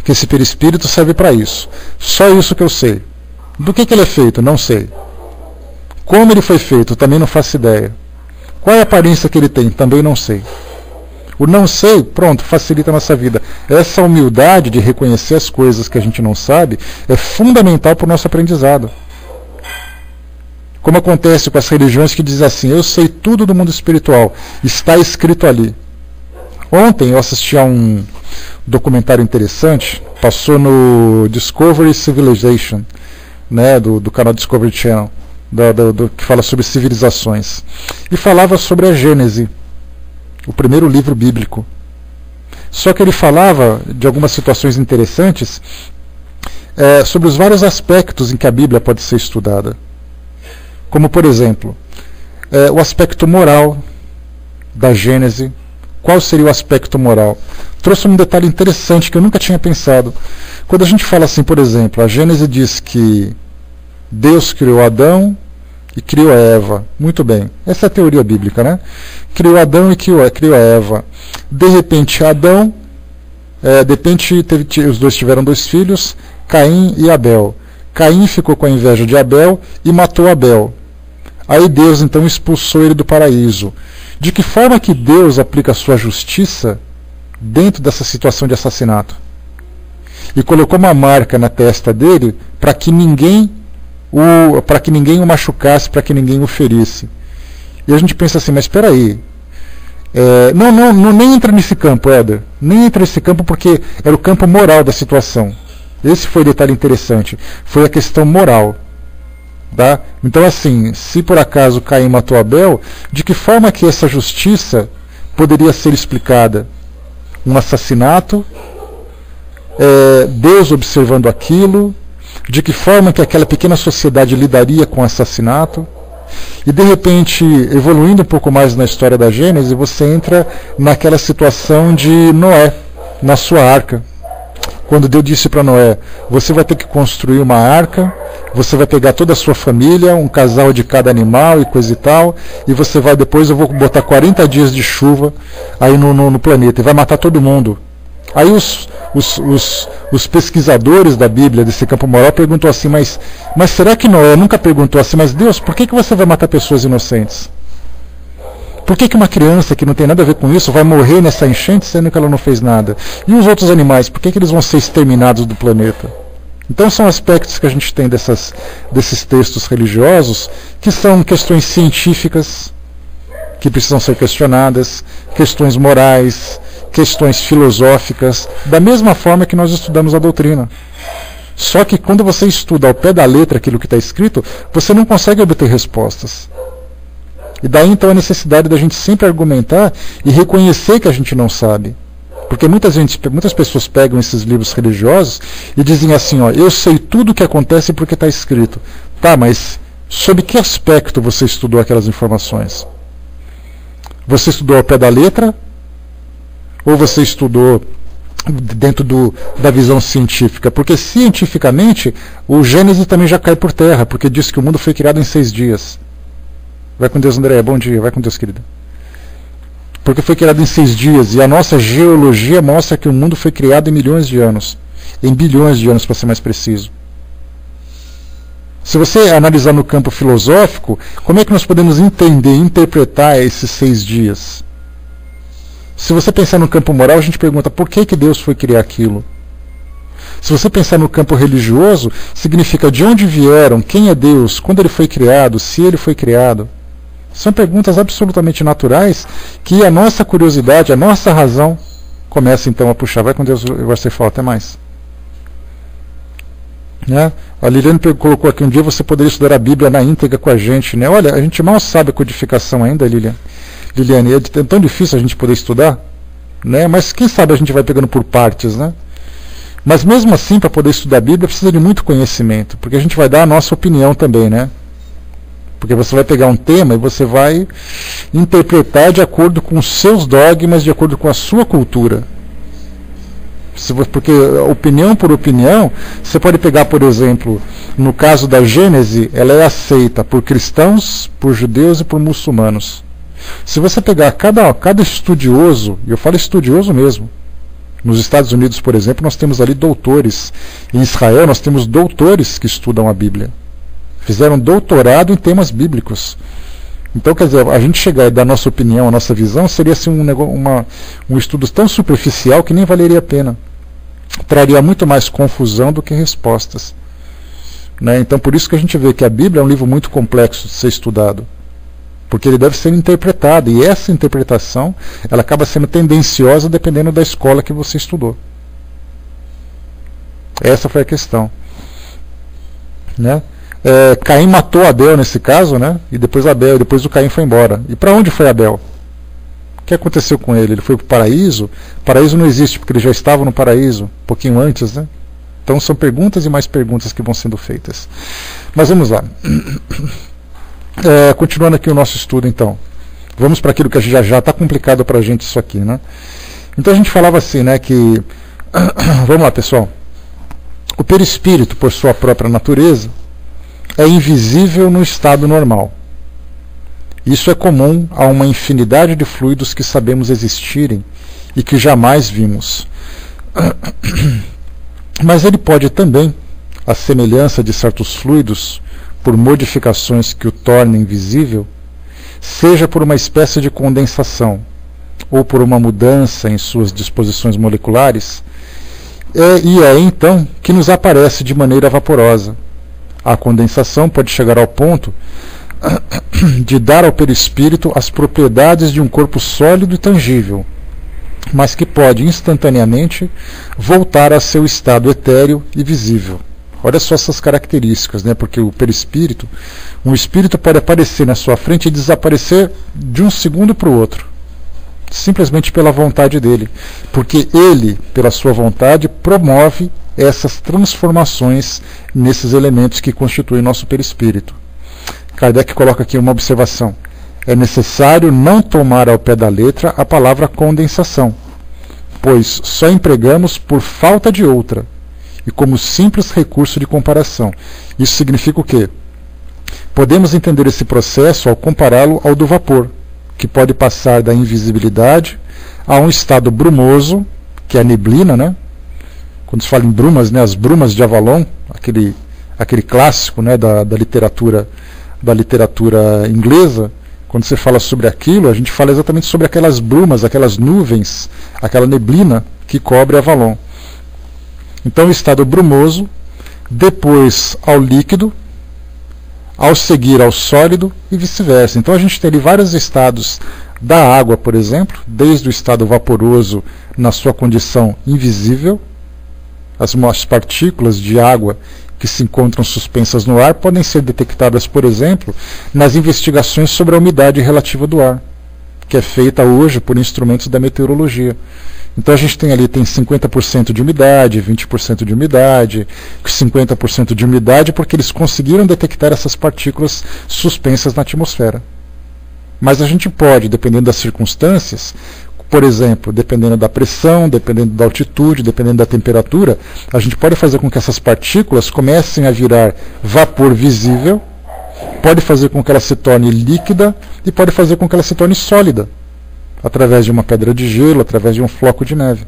S1: Que esse perispírito serve para isso. Só isso que eu sei. Do que ele é feito? Não sei. Como ele foi feito? Também não faço ideia. Qual é a aparência que ele tem? Também não sei. O não sei, pronto, facilita a nossa vida. Essa humildade de reconhecer as coisas que a gente não sabe é fundamental para o nosso aprendizado. Como acontece com as religiões que dizem assim, eu sei tudo do mundo espiritual, está escrito ali. Ontem eu assisti a um documentário interessante, passou no Discovery Civilization, né, do canal Discovery Channel, que fala sobre civilizações. E falava sobre a Gênese, o primeiro livro bíblico. Só que ele falava de algumas situações interessantes sobre os vários aspectos em que a Bíblia pode ser estudada. Como, por exemplo, o aspecto moral da Gênese. Qual seria o aspecto moral? Trouxe um detalhe interessante que eu nunca tinha pensado. Quando a gente fala assim, por exemplo, a Gênese diz que Deus criou Adão e criou Eva. Muito bem, essa é a teoria bíblica, né? Criou Adão e criou Eva. De repente, Adão, os dois tiveram 2 filhos, Caim e Abel. Caim ficou com a inveja de Abel e matou Abel. Aí Deus então expulsou ele do paraíso. De que forma que Deus aplica a sua justiça dentro dessa situação de assassinato? E colocou uma marca na testa dele para que ninguém o machucasse, para que ninguém o ferisse. E a gente pensa assim, mas espera aí. Nem entra nesse campo, Éder. Nem entra nesse campo porque era o campo moral da situação. Esse foi o detalhe interessante. Foi a questão moral. Tá? Então assim, se por acaso Caim matou Abel, de que forma que essa justiça poderia ser explicada? Um assassinato? Deus observando aquilo? De que forma que aquela pequena sociedade lidaria com o assassinato? E de repente, evoluindo um pouco mais na história da Gênese, você entra naquela situação de Noé, na sua arca. Quando Deus disse para Noé, você vai ter que construir uma arca, você vai pegar toda a sua família, um casal de cada animal e coisa e tal, e você vai depois, eu vou botar 40 dias de chuva aí no planeta, e vai matar todo mundo. Aí os pesquisadores da Bíblia, desse campo moral, perguntou assim, mas será que Noé nunca perguntou assim, mas Deus, por que você vai matar pessoas inocentes? Por que uma criança que não tem nada a ver com isso vai morrer nessa enchente sendo que ela não fez nada? E os outros animais, por que eles vão ser exterminados do planeta? Então são aspectos que a gente tem desses textos religiosos que são questões científicas que precisam ser questionadas, questões morais, questões filosóficas, da mesma forma que nós estudamos a doutrina. Só que quando você estuda ao pé da letra aquilo que está escrito, você não consegue obter respostas. E daí então a necessidade da gente sempre argumentar e reconhecer que a gente não sabe. Porque muitas pessoas pegam esses livros religiosos e dizem assim, ó, eu sei tudo o que acontece porque está escrito. Tá, mas sob que aspecto você estudou aquelas informações? Você estudou ao pé da letra? Ou você estudou dentro da visão científica? Porque cientificamente o Gênesis também já cai por terra, porque diz que o mundo foi criado em 6 dias. Vai com Deus, André, bom dia, vai com Deus, querida. Porque foi criado em 6 dias, e a nossa geologia mostra que o mundo foi criado em milhões de anos, em bilhões de anos para ser mais preciso. Se você analisar no campo filosófico, como é que nós podemos entender e interpretar esses 6 dias? Se você pensar no campo moral, a gente pergunta por que Deus foi criar aquilo? Se você pensar no campo religioso, significa de onde vieram, quem é Deus, quando ele foi criado, se ele foi criado. São perguntas absolutamente naturais que a nossa curiosidade, a nossa razão começa então a puxar. Vai com Deus, você fala, até mais. Né? A Liliane colocou aqui, um dia você poderia estudar a Bíblia na íntegra com a gente. Né? Olha, a gente mal sabe a codificação ainda, Liliane, é tão difícil a gente poder estudar, né? Mas quem sabe a gente vai pegando por partes, né? Mas mesmo assim, para poder estudar a Bíblia, precisa de muito conhecimento, porque a gente vai dar a nossa opinião também, né? Porque você vai pegar um tema e você vai interpretar de acordo com os seus dogmas, de acordo com a sua cultura. Porque opinião por opinião, você pode pegar, por exemplo, no caso da Gênese, ela é aceita por cristãos, por judeus e por muçulmanos. Se você pegar cada estudioso, e eu falo estudioso mesmo, nos Estados Unidos, por exemplo, nós temos ali doutores. Em Israel, nós temos doutores que estudam a Bíblia. Fizeram doutorado em temas bíblicos. Então, quer dizer, a gente chegar e dar a nossa opinião, a nossa visão, seria assim, um estudo tão superficial que nem valeria a pena. Traria muito mais confusão do que respostas. Né? Então, por isso que a gente vê que a Bíblia é um livro muito complexo de ser estudado. Porque ele deve ser interpretado, e essa interpretação ela acaba sendo tendenciosa dependendo da escola que você estudou. Essa foi a questão. Né? Caim matou Abel nesse caso, né? E depois o Caim foi embora. E para onde foi Abel? O que aconteceu com ele? Ele foi para o paraíso? O paraíso não existe, porque ele já estava no paraíso, um pouquinho antes, né? Então são perguntas e mais perguntas que vão sendo feitas. Mas vamos lá. Continuando aqui o nosso estudo, então. Vamos para aquilo que já está complicado para a gente isso aqui, né? Então a gente falava assim, né, que... Vamos lá, pessoal. O perispírito, por sua própria natureza, é invisível no estado normal. Isso é comum a uma infinidade de fluidos que sabemos existirem e que jamais vimos. Mas ele pode também, à semelhança de certos fluidos, por modificações que o tornem visível, seja por uma espécie de condensação ou por uma mudança em suas disposições moleculares, e é então que nos aparece de maneira vaporosa. A condensação pode chegar ao ponto de dar ao perispírito as propriedades de um corpo sólido e tangível, mas que pode instantaneamente voltar a seu estado etéreo e visível. Olha só essas características, né? Porque o perispírito, um espírito pode aparecer na sua frente e desaparecer de um segundo para o outro, simplesmente pela vontade dele, porque ele, pela sua vontade, promove essas transformações nesses elementos que constituem nosso perispírito. Kardec coloca aqui uma observação: é necessário não tomar ao pé da letra a palavra condensação, pois só empregamos por falta de outra e como simples recurso de comparação. Isso significa o quê? Podemos entender esse processo ao compará-lo ao do vapor, que pode passar da invisibilidade a um estado brumoso, que é a neblina, né? Quando se fala em brumas, né, as brumas de Avalon, aquele clássico, né, da literatura inglesa, Quando você fala sobre aquilo, a gente fala exatamente sobre aquelas brumas, aquelas nuvens, aquela neblina que cobre Avalon. Então o estado brumoso, depois ao líquido, ao seguir ao sólido e vice-versa. Então a gente tem ali vários estados da água, por exemplo, desde o estado vaporoso na sua condição invisível. As partículas de água que se encontram suspensas no ar podem ser detectadas, por exemplo, nas investigações sobre a umidade relativa do ar, que é feita hoje por instrumentos da meteorologia. Então a gente tem ali 50% de umidade, 20% de umidade, 50% de umidade, porque eles conseguiram detectar essas partículas suspensas na atmosfera. Mas a gente pode, dependendo das circunstâncias, por exemplo, dependendo da pressão, dependendo da altitude, dependendo da temperatura, a gente pode fazer com que essas partículas comecem a virar vapor visível, pode fazer com que ela se torne líquida e pode fazer com que ela se torne sólida, através de uma pedra de gelo, através de um floco de neve.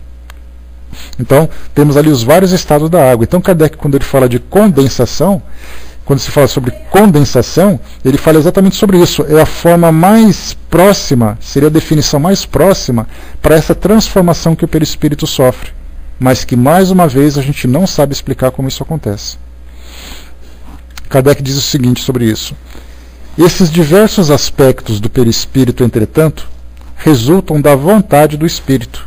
S1: Então, temos ali os vários estados da água. Então, Kardec, quando ele fala de condensação, quando se fala sobre condensação, ele fala exatamente sobre isso. É a forma mais próxima, seria a definição mais próxima para essa transformação que o perispírito sofre, mas que, mais uma vez, a gente não sabe explicar como isso acontece. Kardec diz o seguinte sobre isso: esses diversos aspectos do perispírito, entretanto, resultam da vontade do espírito,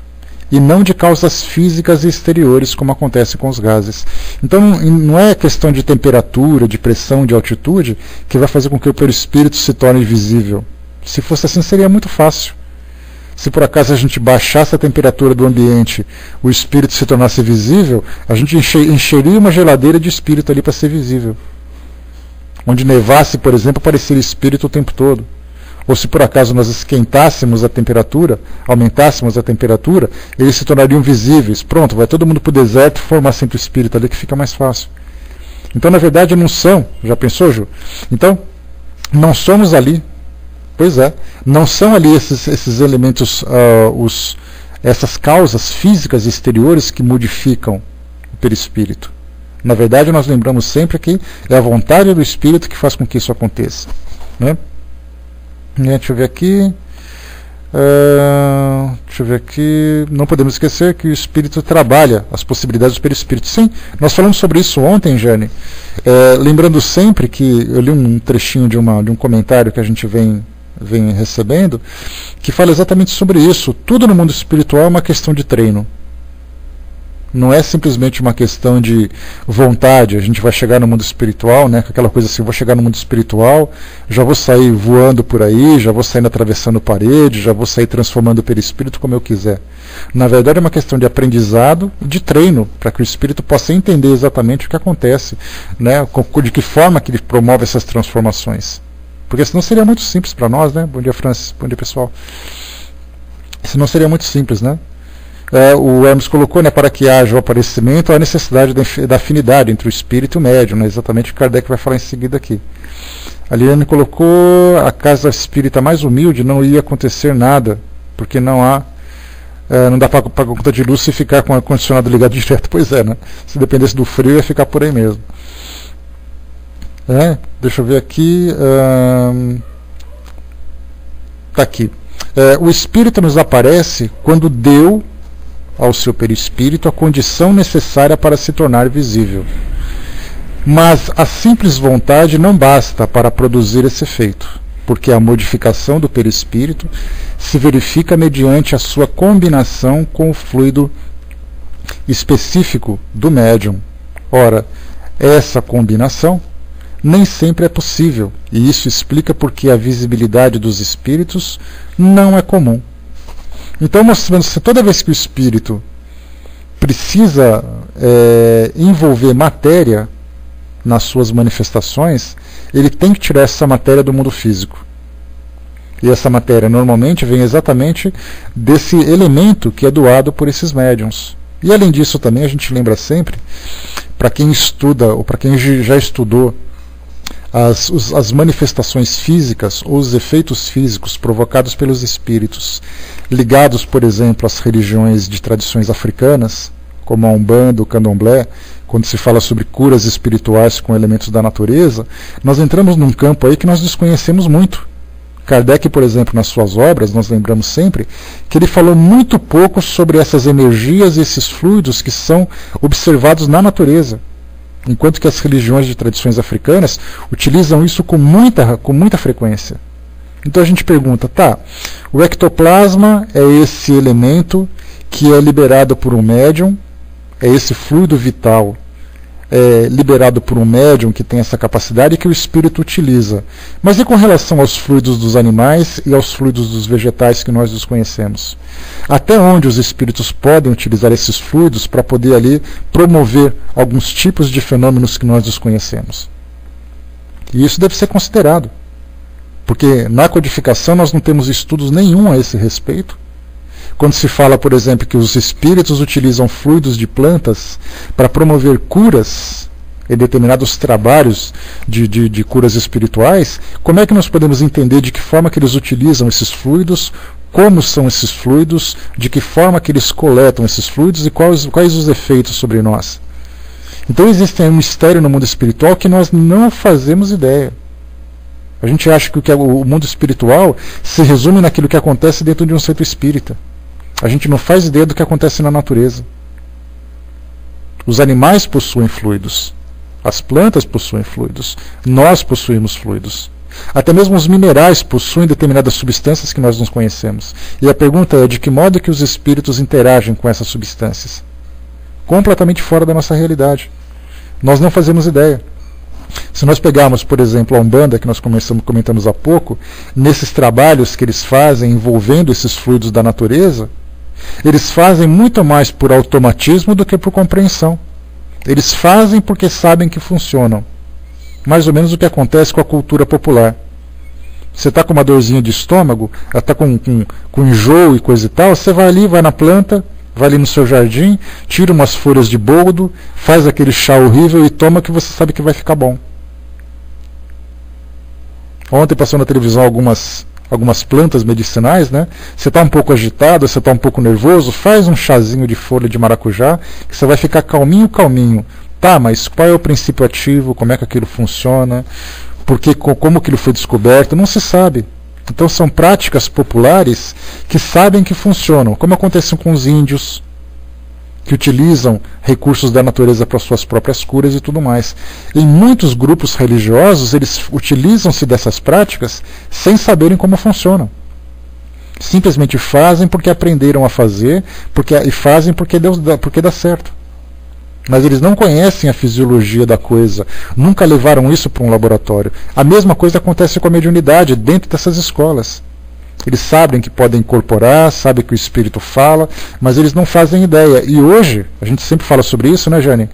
S1: e não de causas físicas e exteriores, como acontece com os gases. Então não é questão de temperatura, de pressão, de altitude, que vai fazer com que o perispírito se torne visível. Se fosse assim, seria muito fácil. Se por acaso a gente baixasse a temperatura do ambiente, o espírito se tornasse visível, a gente encheria uma geladeira de espírito ali para ser visível. Onde nevasse, por exemplo, apareceria espírito o tempo todo. Ou se por acaso nós esquentássemos a temperatura, aumentássemos a temperatura, eles se tornariam visíveis. Pronto, vai todo mundo para o deserto formar sempre espírito ali, que fica mais fácil. Então, na verdade, não são. Já pensou, Ju? Então, não somos ali. Pois é. Não são ali esses elementos, essas causas físicas exteriores que modificam o perispírito. Na verdade, nós lembramos sempre que é a vontade do espírito que faz com que isso aconteça, né? Deixa eu ver aqui. Não podemos esquecer que o espírito trabalha as possibilidades do perispírito. Sim, nós falamos sobre isso ontem, Jane. Lembrando sempre que eu li um trechinho de um comentário que a gente vem recebendo, que fala exatamente sobre isso. Tudo no mundo espiritual é uma questão de treino. Não é simplesmente uma questão de vontade. A gente vai chegar no mundo espiritual, né, com aquela coisa assim: vou chegar no mundo espiritual, já vou sair voando por aí, já vou sair atravessando parede, já vou sair transformando o perispírito como eu quiser. Na verdade, é uma questão de aprendizado, de treino, para que o espírito possa entender exatamente o que acontece, né, de que forma que ele promove essas transformações. Porque senão seria muito simples para nós, né? Bom dia, Francis. Bom dia, pessoal. Senão seria muito simples, né? O Hermes colocou, né, para que haja o aparecimento, a necessidade da afinidade entre o espírito e o médium, né, exatamente o que Kardec vai falar em seguida aqui. A Liane colocou: a casa espírita mais humilde não ia acontecer nada, porque não dá para pagar conta de luz se ficar com o ar-condicionado ligado direto. Pois é, né? Se dependesse do frio, ia ficar por aí mesmo. Deixa eu ver aqui. Tá aqui. O espírito nos aparece quando deu ao seu perispírito a condição necessária para se tornar visível. Mas a simples vontade não basta para produzir esse efeito, porque a modificação do perispírito se verifica mediante a sua combinação com o fluido específico do médium. Ora, essa combinação nem sempre é possível, e isso explica porque a visibilidade dos espíritos não é comum. Então, mostrando que toda vez que o espírito precisa envolver matéria nas suas manifestações, ele tem que tirar essa matéria do mundo físico. E essa matéria normalmente vem exatamente desse elemento que é doado por esses médiuns. E além disso também a gente lembra sempre, para quem estuda ou para quem já estudou as manifestações físicas ou os efeitos físicos provocados pelos espíritos, ligados, por exemplo, às religiões de tradições africanas, como a Umbanda, o Candomblé, quando se fala sobre curas espirituais com elementos da natureza, nós entramos num campo aí que nós desconhecemos muito. Kardec, por exemplo, nas suas obras, nós lembramos sempre, que ele falou muito pouco sobre essas energias e esses fluidos que são observados na natureza. Enquanto que as religiões de tradições africanas utilizam isso com muita frequência. Então a gente pergunta, tá, o ectoplasma é esse elemento que é liberado por um médium, é esse fluido vital liberado por um médium que tem essa capacidade que o espírito utiliza. Mas e com relação aos fluidos dos animais e aos fluidos dos vegetais que nós desconhecemos? Até onde os espíritos podem utilizar esses fluidos para poder ali promover alguns tipos de fenômenos que nós desconhecemos? E isso deve ser considerado, porque na codificação nós não temos estudos nenhum a esse respeito. Quando se fala, por exemplo, que os espíritos utilizam fluidos de plantas para promover curas em determinados trabalhos de curas espirituais, como é que nós podemos entender de que forma que eles utilizam esses fluidos, como são esses fluidos, de que forma que eles coletam esses fluidos e quais os efeitos sobre nós? Então existe um mistério no mundo espiritual que nós não fazemos ideia. A gente acha que o mundo espiritual se resume naquilo que acontece dentro de um centro espírita. A gente não faz ideia do que acontece na natureza. Os animais possuem fluidos. As plantas possuem fluidos. Nós possuímos fluidos. Até mesmo os minerais possuem determinadas substâncias que nós não conhecemos. E a pergunta é de que modo que os espíritos interagem com essas substâncias? Completamente fora da nossa realidade. Nós não fazemos ideia. Se nós pegarmos, por exemplo, a Umbanda, que nós comentamos há pouco, nesses trabalhos que eles fazem envolvendo esses fluidos da natureza, eles fazem muito mais por automatismo do que por compreensão. Eles fazem porque sabem que funcionam. Mais ou menos o que acontece com a cultura popular. Você está com uma dorzinha de estômago, está com enjoo e coisa e tal, você vai ali, vai na planta, vai ali no seu jardim, tira umas folhas de boldo, faz aquele chá horrível e toma que você sabe que vai ficar bom. Ontem passou na televisão algumas plantas medicinais, né? Você está um pouco agitado, você está um pouco nervoso, faz um chazinho de folha de maracujá, que você vai ficar calminho. Tá, mas qual é o princípio ativo, como é que aquilo funciona, como aquilo foi descoberto, não se sabe. Então são práticas populares que sabem que funcionam, como acontece com os índios, que utilizam recursos da natureza para suas próprias curas e tudo mais. Em muitos grupos religiosos, eles utilizam-se dessas práticas sem saberem como funcionam. Simplesmente fazem porque aprenderam a fazer, e fazem porque dá certo. Mas eles não conhecem a fisiologia da coisa, nunca levaram isso para um laboratório. A mesma coisa acontece com a mediunidade dentro dessas escolas. Eles sabem que podem incorporar, sabem que o espírito fala, mas eles não fazem ideia. E hoje, a gente sempre fala sobre isso, né, Jane?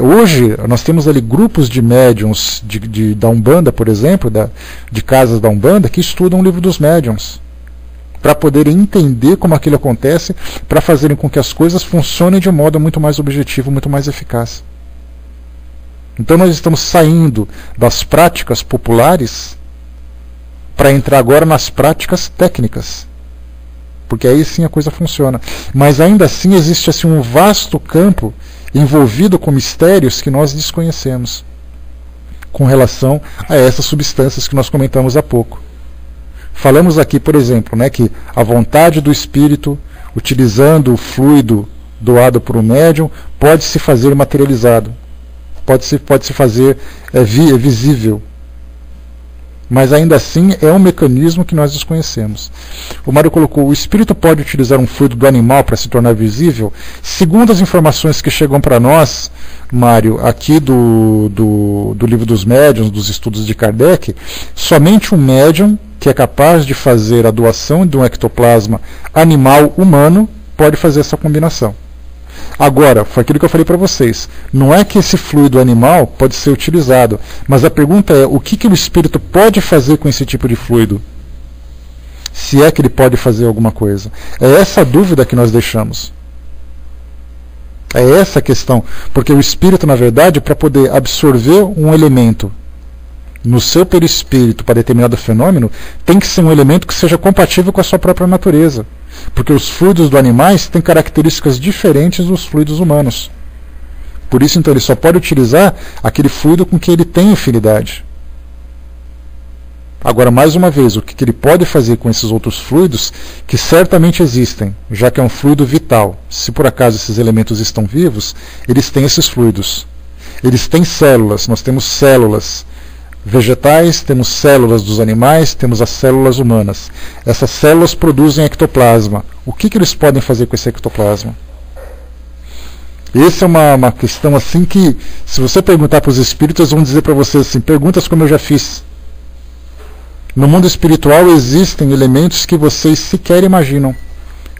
S1: Hoje, nós temos ali grupos de médiuns da Umbanda, por exemplo, de casas da Umbanda, que estudam o livro dos médiuns, para poderem entender como aquilo acontece, para fazerem com que as coisas funcionem de um modo muito mais objetivo, muito mais eficaz. Então nós estamos saindo das práticas populares para entrar agora nas práticas técnicas, porque aí sim a coisa funciona. Mas ainda assim existe assim, um vasto campo envolvido com mistérios que nós desconhecemos com relação a essas substâncias que nós comentamos há pouco. Falamos aqui, por exemplo, né, que a vontade do espírito, utilizando o fluido doado por um médium, pode se fazer materializado, pode se fazer visível. Mas ainda assim é um mecanismo que nós desconhecemos. O Mário colocou, o espírito pode utilizar um fluido do animal para se tornar visível? Segundo as informações que chegam para nós, Mário, aqui do livro dos médiuns, dos estudos de Kardec, somente um médium que é capaz de fazer a doação de um ectoplasma animal humano pode fazer essa combinação. Agora, foi aquilo que eu falei para vocês, não é que esse fluido animal pode ser utilizado, mas a pergunta é, o que o espírito pode fazer com esse tipo de fluido? Se é que ele pode fazer alguma coisa. É essa a dúvida que nós deixamos. É essa a questão, porque o espírito, na verdade, para poder absorver um elemento no seu perispírito para determinado fenômeno, tem que ser um elemento que seja compatível com a sua própria natureza. Porque os fluidos dos animais têm características diferentes dos fluidos humanos. Por isso, então, ele só pode utilizar aquele fluido com que ele tem afinidade. Agora, mais uma vez, o que ele pode fazer com esses outros fluidos, que certamente existem, já que é um fluido vital. Se por acaso esses elementos estão vivos, eles têm esses fluidos. Eles têm células, nós temos células vegetais, temos células dos animais, temos as células humanas. Essas células produzem ectoplasma. O que eles podem fazer com esse ectoplasma? Essa é uma questão assim que, se você perguntar para os espíritos, eles vão dizer para você assim, perguntas como eu já fiz. No mundo espiritual existem elementos que vocês sequer imaginam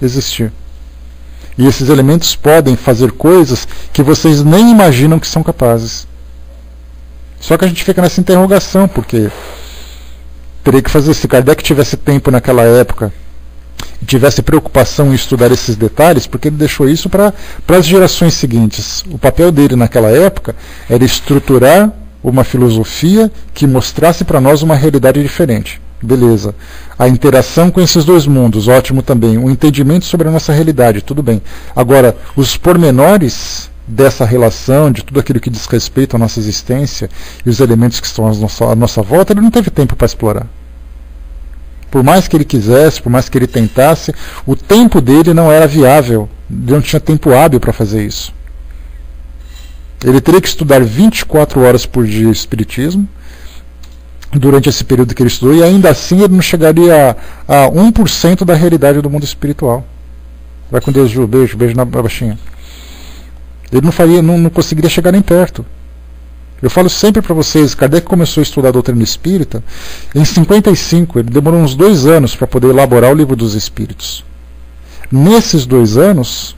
S1: existir. E esses elementos podem fazer coisas que vocês nem imaginam que são capazes. Só que a gente fica nessa interrogação, porque teria que fazer, se Kardec tivesse tempo naquela época, tivesse preocupação em estudar esses detalhes, porque ele deixou isso para as gerações seguintes. O papel dele naquela época era estruturar uma filosofia que mostrasse para nós uma realidade diferente. Beleza. A interação com esses dois mundos, ótimo também. O entendimento sobre a nossa realidade, tudo bem. Agora, os pormenores dessa relação, de tudo aquilo que diz respeito à nossa existência e os elementos que estão à nossa volta, ele não teve tempo para explorar. Por mais que ele quisesse, por mais que ele tentasse, o tempo dele não era viável. Ele não tinha tempo hábil para fazer isso. Ele teria que estudar 24 horas por dia Espiritismo durante esse período que ele estudou, e ainda assim ele não chegaria a 1% da realidade do mundo espiritual. Vai com Deus, Ju. Beijo na baixinha. Ele não conseguiria chegar nem perto. Eu falo sempre para vocês, Kardec começou a estudar a doutrina espírita em 55, ele demorou uns 2 anos para poder elaborar o Livro dos Espíritos. Nesses 2 anos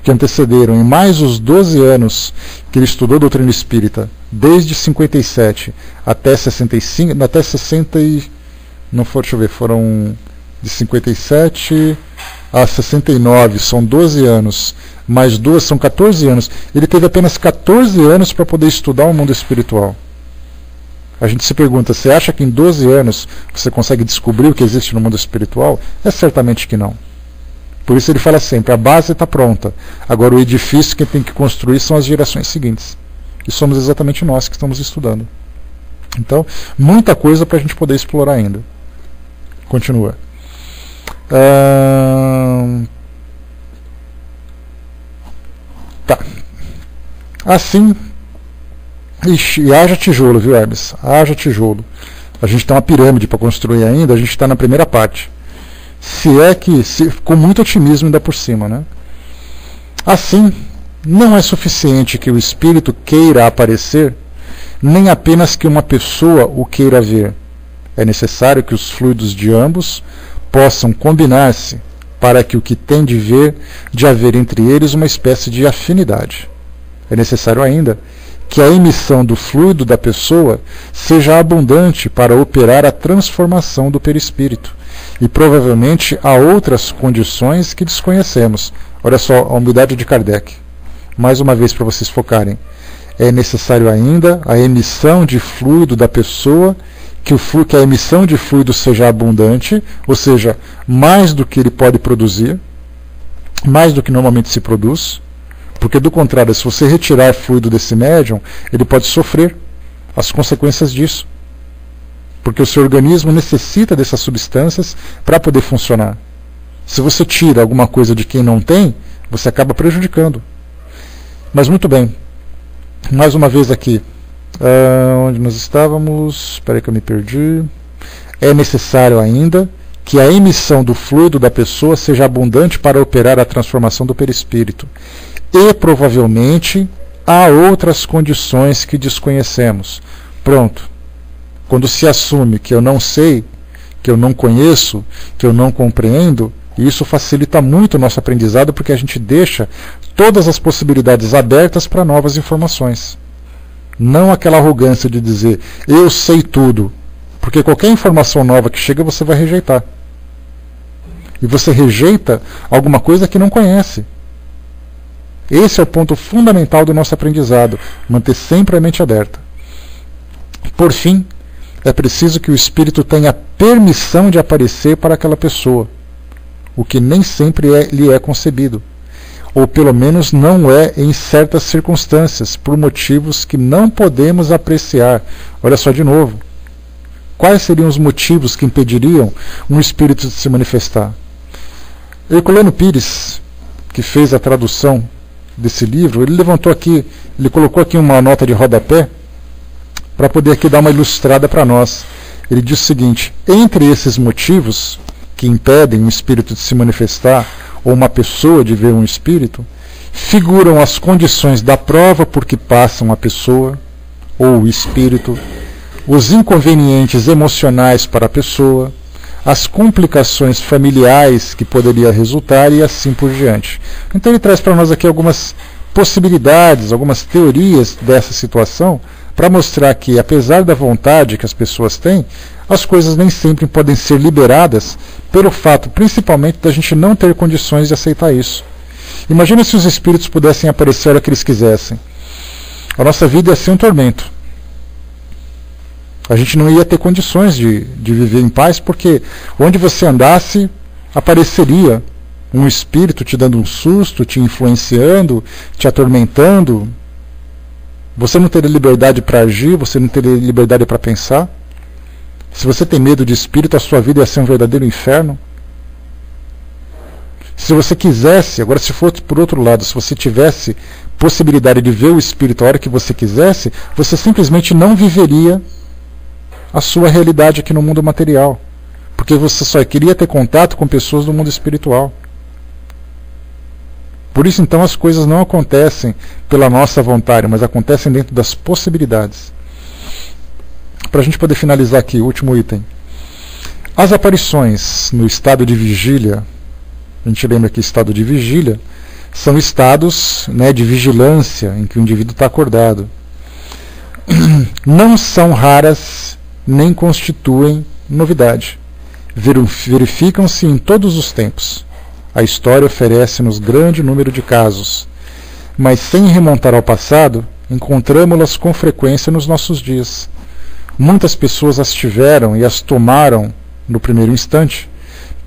S1: que antecederam, e mais os 12 anos que ele estudou a doutrina espírita, desde 57 até 65, até 60 e... não for, deixa eu ver, foram de 57 a 69, são 12 anos, mais 2 são 14 anos. Ele teve apenas 14 anos para poder estudar o mundo espiritual. A gente se pergunta, você acha que em 12 anos você consegue descobrir o que existe no mundo espiritual? É certamente que não. Por isso ele fala sempre, a base está pronta. Agora o edifício que tem que construir são as gerações seguintes. E somos exatamente nós que estamos estudando. Então, muita coisa para a gente poder explorar ainda. Continua. Tá. Assim, e haja tijolo, viu, Hermes? Haja tijolo. A gente tem uma pirâmide para construir ainda, a gente está na primeira parte. Com muito otimismo ainda por cima, né? Assim, não é suficiente que o espírito queira aparecer, nem apenas que uma pessoa o queira ver. É necessário que os fluidos de ambos possam combinar-se para que o que tem de haver entre eles uma espécie de afinidade. É necessário ainda que a emissão do fluido da pessoa seja abundante para operar a transformação do perispírito. E provavelmente há outras condições que desconhecemos. Olha só a humildade de Kardec. Mais uma vez para vocês focarem. É necessário ainda a emissão de fluido da pessoa, que a emissão de fluido seja abundante, ou seja, mais do que ele pode produzir, mais do que normalmente se produz, porque do contrário, se você retirar fluido desse médium, ele pode sofrer as consequências disso, porque o seu organismo necessita dessas substâncias para poder funcionar. Se você tira alguma coisa de quem não tem, você acaba prejudicando. Mas muito bem, mais uma vez aqui, onde nós estávamos, espera que eu me perdi. É necessário ainda que a emissão do fluido da pessoa seja abundante para operar a transformação do perispírito. E provavelmente há outras condições que desconhecemos. Pronto. Quando se assume que eu não sei, que eu não conheço, que eu não compreendo, isso facilita muito o nosso aprendizado, porque a gente deixa todas as possibilidades abertas para novas informações. Não aquela arrogância de dizer, eu sei tudo. Porque qualquer informação nova que chega, você vai rejeitar. E você rejeita alguma coisa que não conhece. Esse é o ponto fundamental do nosso aprendizado, manter sempre a mente aberta. Por fim, é preciso que o espírito tenha permissão de aparecer para aquela pessoa, o que nem sempre lhe é concebido, ou pelo menos não é em certas circunstâncias, por motivos que não podemos apreciar. Olha só de novo. Quais seriam os motivos que impediriam um espírito de se manifestar? Herculano Pires, que fez a tradução desse livro, ele levantou aqui, ele colocou aqui uma nota de rodapé para poder aqui dar uma ilustrada para nós. Ele diz o seguinte: entre esses motivos que impedem um espírito de se manifestar ou uma pessoa de ver um espírito, figuram as condições da prova por que passam a pessoa ou o espírito, os inconvenientes emocionais para a pessoa, as complicações familiares que poderia resultar e assim por diante. Então ele traz para nós aqui algumas possibilidades, algumas teorias dessa situação, para mostrar que, apesar da vontade que as pessoas têm, as coisas nem sempre podem ser liberadas pelo fato, principalmente, da gente não ter condições de aceitar isso. Imagina se os espíritos pudessem aparecer a hora que eles quisessem. A nossa vida ia ser um tormento. A gente não ia ter condições de viver em paz, porque onde você andasse, apareceria um espírito te dando um susto, te influenciando, te atormentando. Você não teria liberdade para agir, você não teria liberdade para pensar. Se você tem medo de espírito, a sua vida ia ser um verdadeiro inferno. Se você quisesse, agora se fosse por outro lado, se você tivesse possibilidade de ver o espírito a hora que você quisesse, você simplesmente não viveria a sua realidade aqui no mundo material, porque você só queria ter contato com pessoas do mundo espiritual. Por isso então as coisas não acontecem pela nossa vontade, mas acontecem dentro das possibilidades. Para a gente poder finalizar aqui, o último item. As aparições no estado de vigília, a gente lembra que estado de vigília são estados, né, de vigilância em que o indivíduo está acordado. Não são raras nem constituem novidade. Verificam-se em todos os tempos. A história oferece-nos grande número de casos, mas sem remontar ao passado, encontramos-las com frequência nos nossos dias. Muitas pessoas as tiveram e as tomaram no primeiro instante,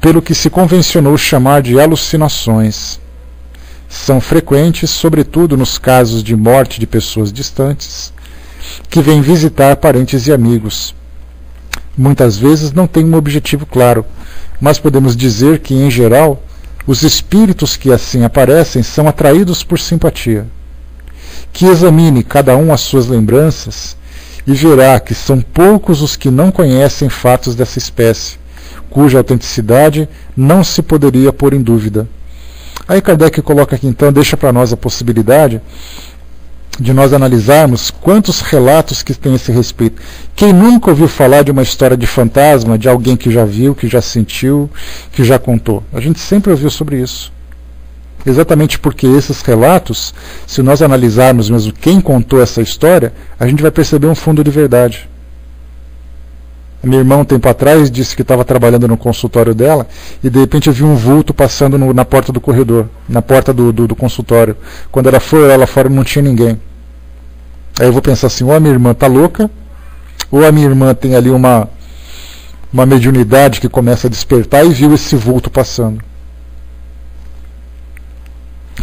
S1: pelo que se convencionou chamar de alucinações. São frequentes, sobretudo nos casos de morte de pessoas distantes, que vêm visitar parentes e amigos. Muitas vezes não tem um objetivo claro, mas podemos dizer que, em geral, os espíritos que assim aparecem são atraídos por simpatia. Que examine cada um as suas lembranças e verá que são poucos os que não conhecem fatos dessa espécie, cuja autenticidade não se poderia pôr em dúvida. Aí Kardec coloca aqui então, deixa para nós a possibilidade de nós analisarmos quantos relatos que tem a esse respeito. Quem nunca ouviu falar de uma história de fantasma, de alguém que já viu, que já sentiu, que já contou? A gente sempre ouviu sobre isso. Exatamente porque esses relatos, se nós analisarmos mesmo quem contou essa história, a gente vai perceber um fundo de verdade. A minha irmã, um tempo atrás, disse que estava trabalhando no consultório dela e de repente viu um vulto passando na porta do corredor, na porta do consultório. Quando ela foi olhar lá fora, não tinha ninguém. Aí eu vou pensar assim, ou a minha irmã está louca, ou a minha irmã tem ali uma mediunidade que começa a despertar e viu esse vulto passando.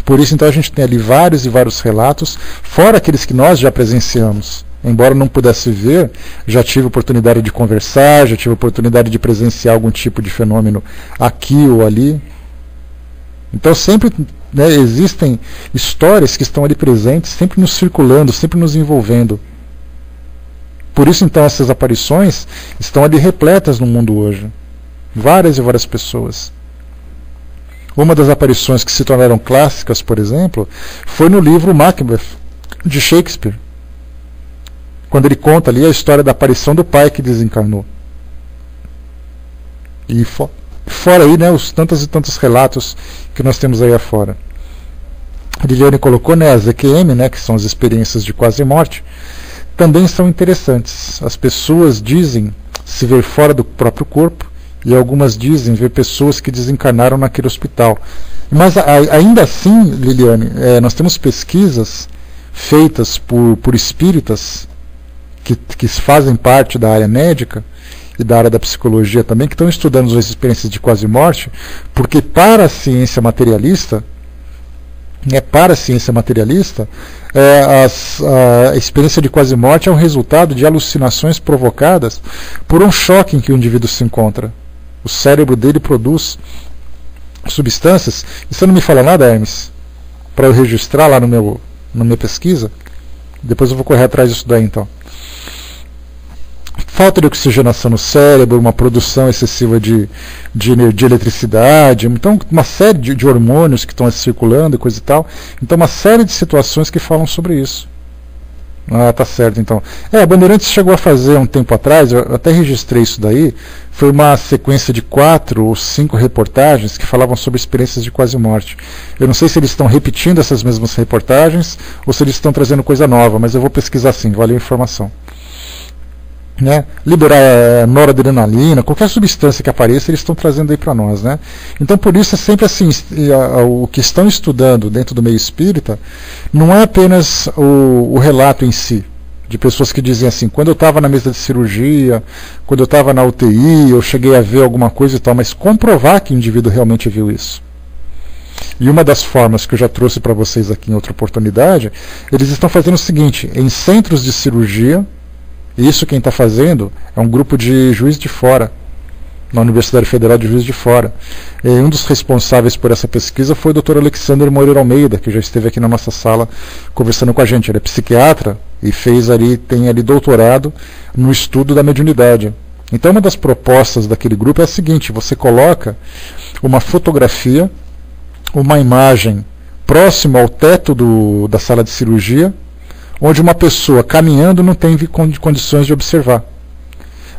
S1: Por isso então a gente tem ali vários e vários relatos, fora aqueles que nós já presenciamos. Embora não pudesse ver, já tive oportunidade de conversar, já tive oportunidade de presenciar algum tipo de fenômeno aqui ou ali. Então sempre, né, existem histórias que estão ali presentes, sempre nos circulando, sempre nos envolvendo. Por isso então essas aparições estão ali repletas no mundo hoje. Várias e várias pessoas. Uma das aparições que se tornaram clássicas, por exemplo, foi no livro Macbeth, de Shakespeare, quando ele conta ali a história da aparição do pai que desencarnou. E fora aí, né, os tantos e tantos relatos que nós temos aí afora. A Liliane colocou, né, as EQM, né, que são as experiências de quase morte, também são interessantes. As pessoas dizem se ver fora do próprio corpo, e algumas dizem ver pessoas que desencarnaram naquele hospital. Mas ainda assim, Liliane, nós temos pesquisas feitas por espíritas que fazem parte da área médica e da área da psicologia também, que estão estudando as experiências de quase morte, porque para a ciência materialista, para a ciência materialista, a experiência de quase-morte é um resultado de alucinações provocadas por um choque em que o indivíduo se encontra. O cérebro dele produz substâncias. E você não me fala nada, Hermes? Para eu registrar lá na minha pesquisa? Depois eu vou correr atrás disso daí, então. Falta de oxigenação no cérebro, uma produção excessiva de eletricidade, então uma série de hormônios que estão circulando e coisa e tal. Então uma série de situações que falam sobre isso. Ah, tá certo, então. A Bandeirantes chegou a fazer um tempo atrás, eu até registrei isso daí, foi uma sequência de 4 ou 5 reportagens que falavam sobre experiências de quase-morte. Eu não sei se eles estão repetindo essas mesmas reportagens ou se eles estão trazendo coisa nova, mas eu vou pesquisar sim, valeu a informação. Liberar noradrenalina, qualquer substância que apareça, eles estão trazendo aí para nós. Então, por isso é sempre assim, o que estão estudando dentro do meio espírita não é apenas o relato em si, de pessoas que dizem assim, quando eu estava na mesa de cirurgia, quando eu estava na UTI, eu cheguei a ver alguma coisa e tal, mas comprovar que o indivíduo realmente viu isso. E uma das formas que eu já trouxe para vocês aqui em outra oportunidade, eles estão fazendo o seguinte, em centros de cirurgia. Isso quem está fazendo é um grupo de Juiz de Fora, na Universidade Federal de Juiz de Fora. E um dos responsáveis por essa pesquisa foi o Dr. Alexander Moreira Almeida, que já esteve aqui na nossa sala conversando com a gente. Ele é psiquiatra e tem ali doutorado no estudo da mediunidade. Então uma das propostas daquele grupo é a seguinte, você coloca uma fotografia, uma imagem próxima ao teto da sala de cirurgia, onde uma pessoa caminhando não tem condições de observar.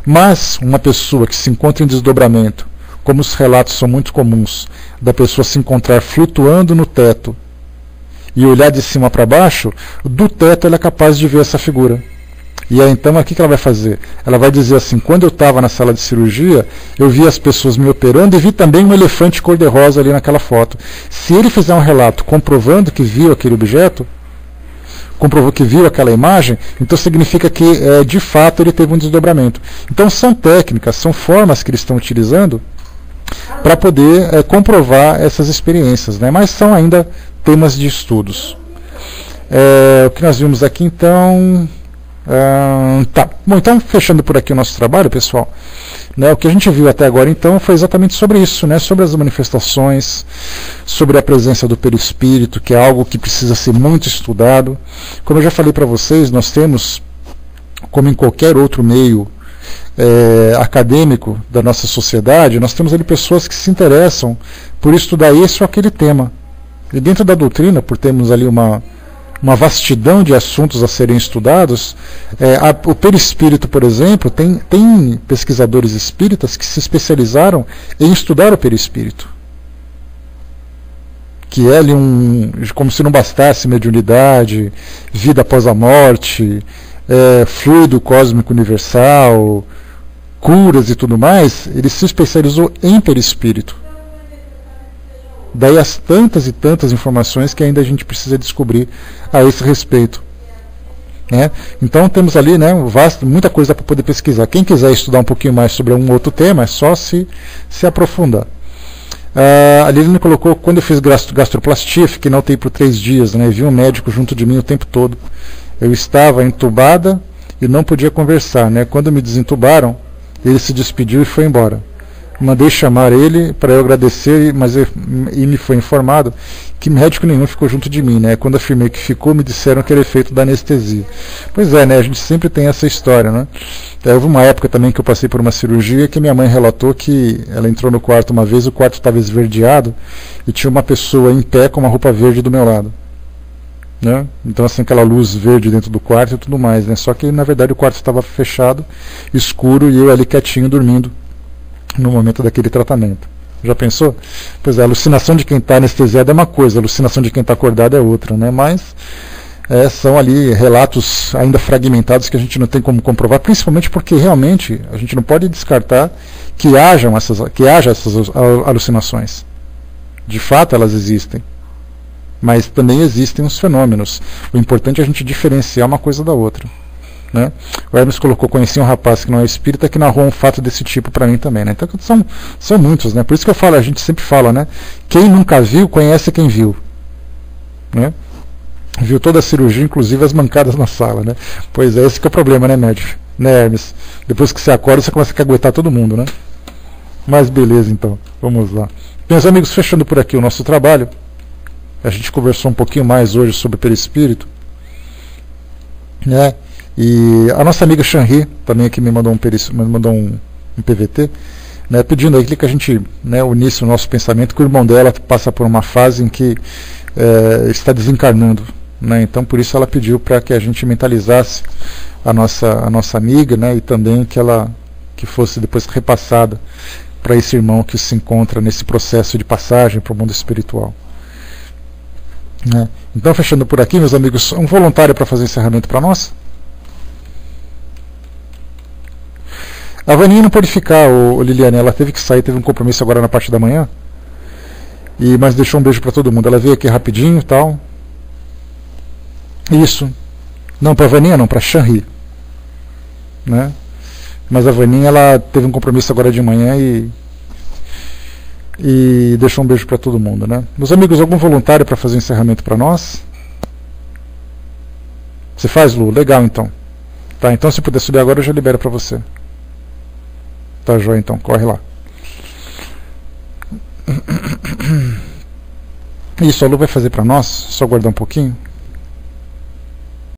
S1: Mas uma pessoa que se encontra em desdobramento, como os relatos são muito comuns, da pessoa se encontrar flutuando no teto e olhar de cima para baixo, do teto ela é capaz de ver essa figura. E aí então o que ela vai fazer? Ela vai dizer assim, quando eu estava na sala de cirurgia, eu vi as pessoas me operando e vi também um elefante cor-de-rosa ali naquela foto. Se ele fizer um relato comprovando que viu aquele objeto, comprovou que viu aquela imagem, então significa que de fato ele teve um desdobramento. Então são técnicas, são formas que eles estão utilizando para poder comprovar essas experiências, mas são ainda temas de estudos. O que nós vimos aqui então... Bom, então fechando por aqui o nosso trabalho, pessoal, o que a gente viu até agora então foi exatamente sobre isso, sobre as manifestações, sobre a presença do perispírito, que é algo que precisa ser muito estudado. Como eu já falei para vocês, nós temos, como em qualquer outro meio acadêmico da nossa sociedade, nós temos ali pessoas que se interessam por estudar esse ou aquele tema. E dentro da doutrina, por termos ali uma vastidão de assuntos a serem estudados, o perispírito, por exemplo, tem pesquisadores espíritas que se especializaram em estudar o perispírito, que é ali como se não bastasse mediunidade, vida após a morte, fluido cósmico universal, curas e tudo mais, ele se especializou em perispírito. Daí as tantas e tantas informações que ainda a gente precisa descobrir a esse respeito. Então temos ali muita coisa para poder pesquisar. Quem quiser estudar um pouquinho mais sobre um outro tema, é só se aprofundar. A Liliane colocou, quando eu fiz gastroplastia, fiquei na UTI por 3 dias, vi um médico junto de mim o tempo todo. Eu estava entubada e não podia conversar. Quando me desentubaram, ele se despediu e foi embora. Mandei chamar ele para eu agradecer, e me foi informado que médico nenhum ficou junto de mim. Quando afirmei que ficou, me disseram que era efeito da anestesia. Pois é, a gente sempre tem essa história. Houve uma época também que eu passei por uma cirurgia que minha mãe relatou que ela entrou no quarto uma vez, o quarto estava esverdeado e tinha uma pessoa em pé com uma roupa verde do meu lado. Então assim, aquela luz verde dentro do quarto e tudo mais. Só que na verdade o quarto estava fechado, escuro, e eu ali quietinho dormindo no momento daquele tratamento. Já pensou? Pois é, a alucinação de quem está anestesiado é uma coisa, a alucinação de quem está acordado é outra, mas são ali relatos ainda fragmentados que a gente não tem como comprovar, principalmente porque realmente a gente não pode descartar que haja essas alucinações. De fato elas existem, mas também existem os fenômenos. O importante é a gente diferenciar uma coisa da outra. O Hermes colocou, conheci um rapaz que não é espírita que narrou um fato desse tipo para mim também. Então são muitos, por isso que eu falo, a gente sempre fala, quem nunca viu conhece quem viu. né? Viu toda a cirurgia, inclusive as mancadas na sala, né? Pois é, esse que é o problema, né, médico? Né, Hermes? Depois que você acorda, você começa a caguetar todo mundo, né? Mas beleza, então. Vamos lá. Meus amigos, fechando por aqui o nosso trabalho. A gente conversou um pouquinho mais hoje sobre o perispírito, né? E a nossa amiga Shanri também aqui me mandou um PVT, né, pedindo aí que a gente, né, unisse o nosso pensamento, que o irmão dela passa por uma fase em que está desencarnando, né? Então por isso ela pediu para que a gente mentalizasse a nossa amiga, né, e também que fosse depois repassada para esse irmão que se encontra nesse processo de passagem para o mundo espiritual, né? Então, fechando por aqui, meus amigos, um voluntário para fazer encerramento para nós. A Vaninha não pôde ficar, Liliane, ela teve que sair, teve um compromisso agora na parte da manhã, mas deixou um beijo para todo mundo. Ela veio aqui rapidinho e tal. Isso. Não, para a Vaninha não, para a Shanri, né? Mas a Vaninha, ela teve um compromisso agora de manhã e deixou um beijo para todo mundo, né? Meus amigos, algum voluntário para fazer encerramento para nós? Você faz, Lu? Legal, então. Tá, então se puder subir agora eu já libero para você. Tá, joia, então, corre lá. Isso, a Lu vai fazer para nós, só aguardar um pouquinho.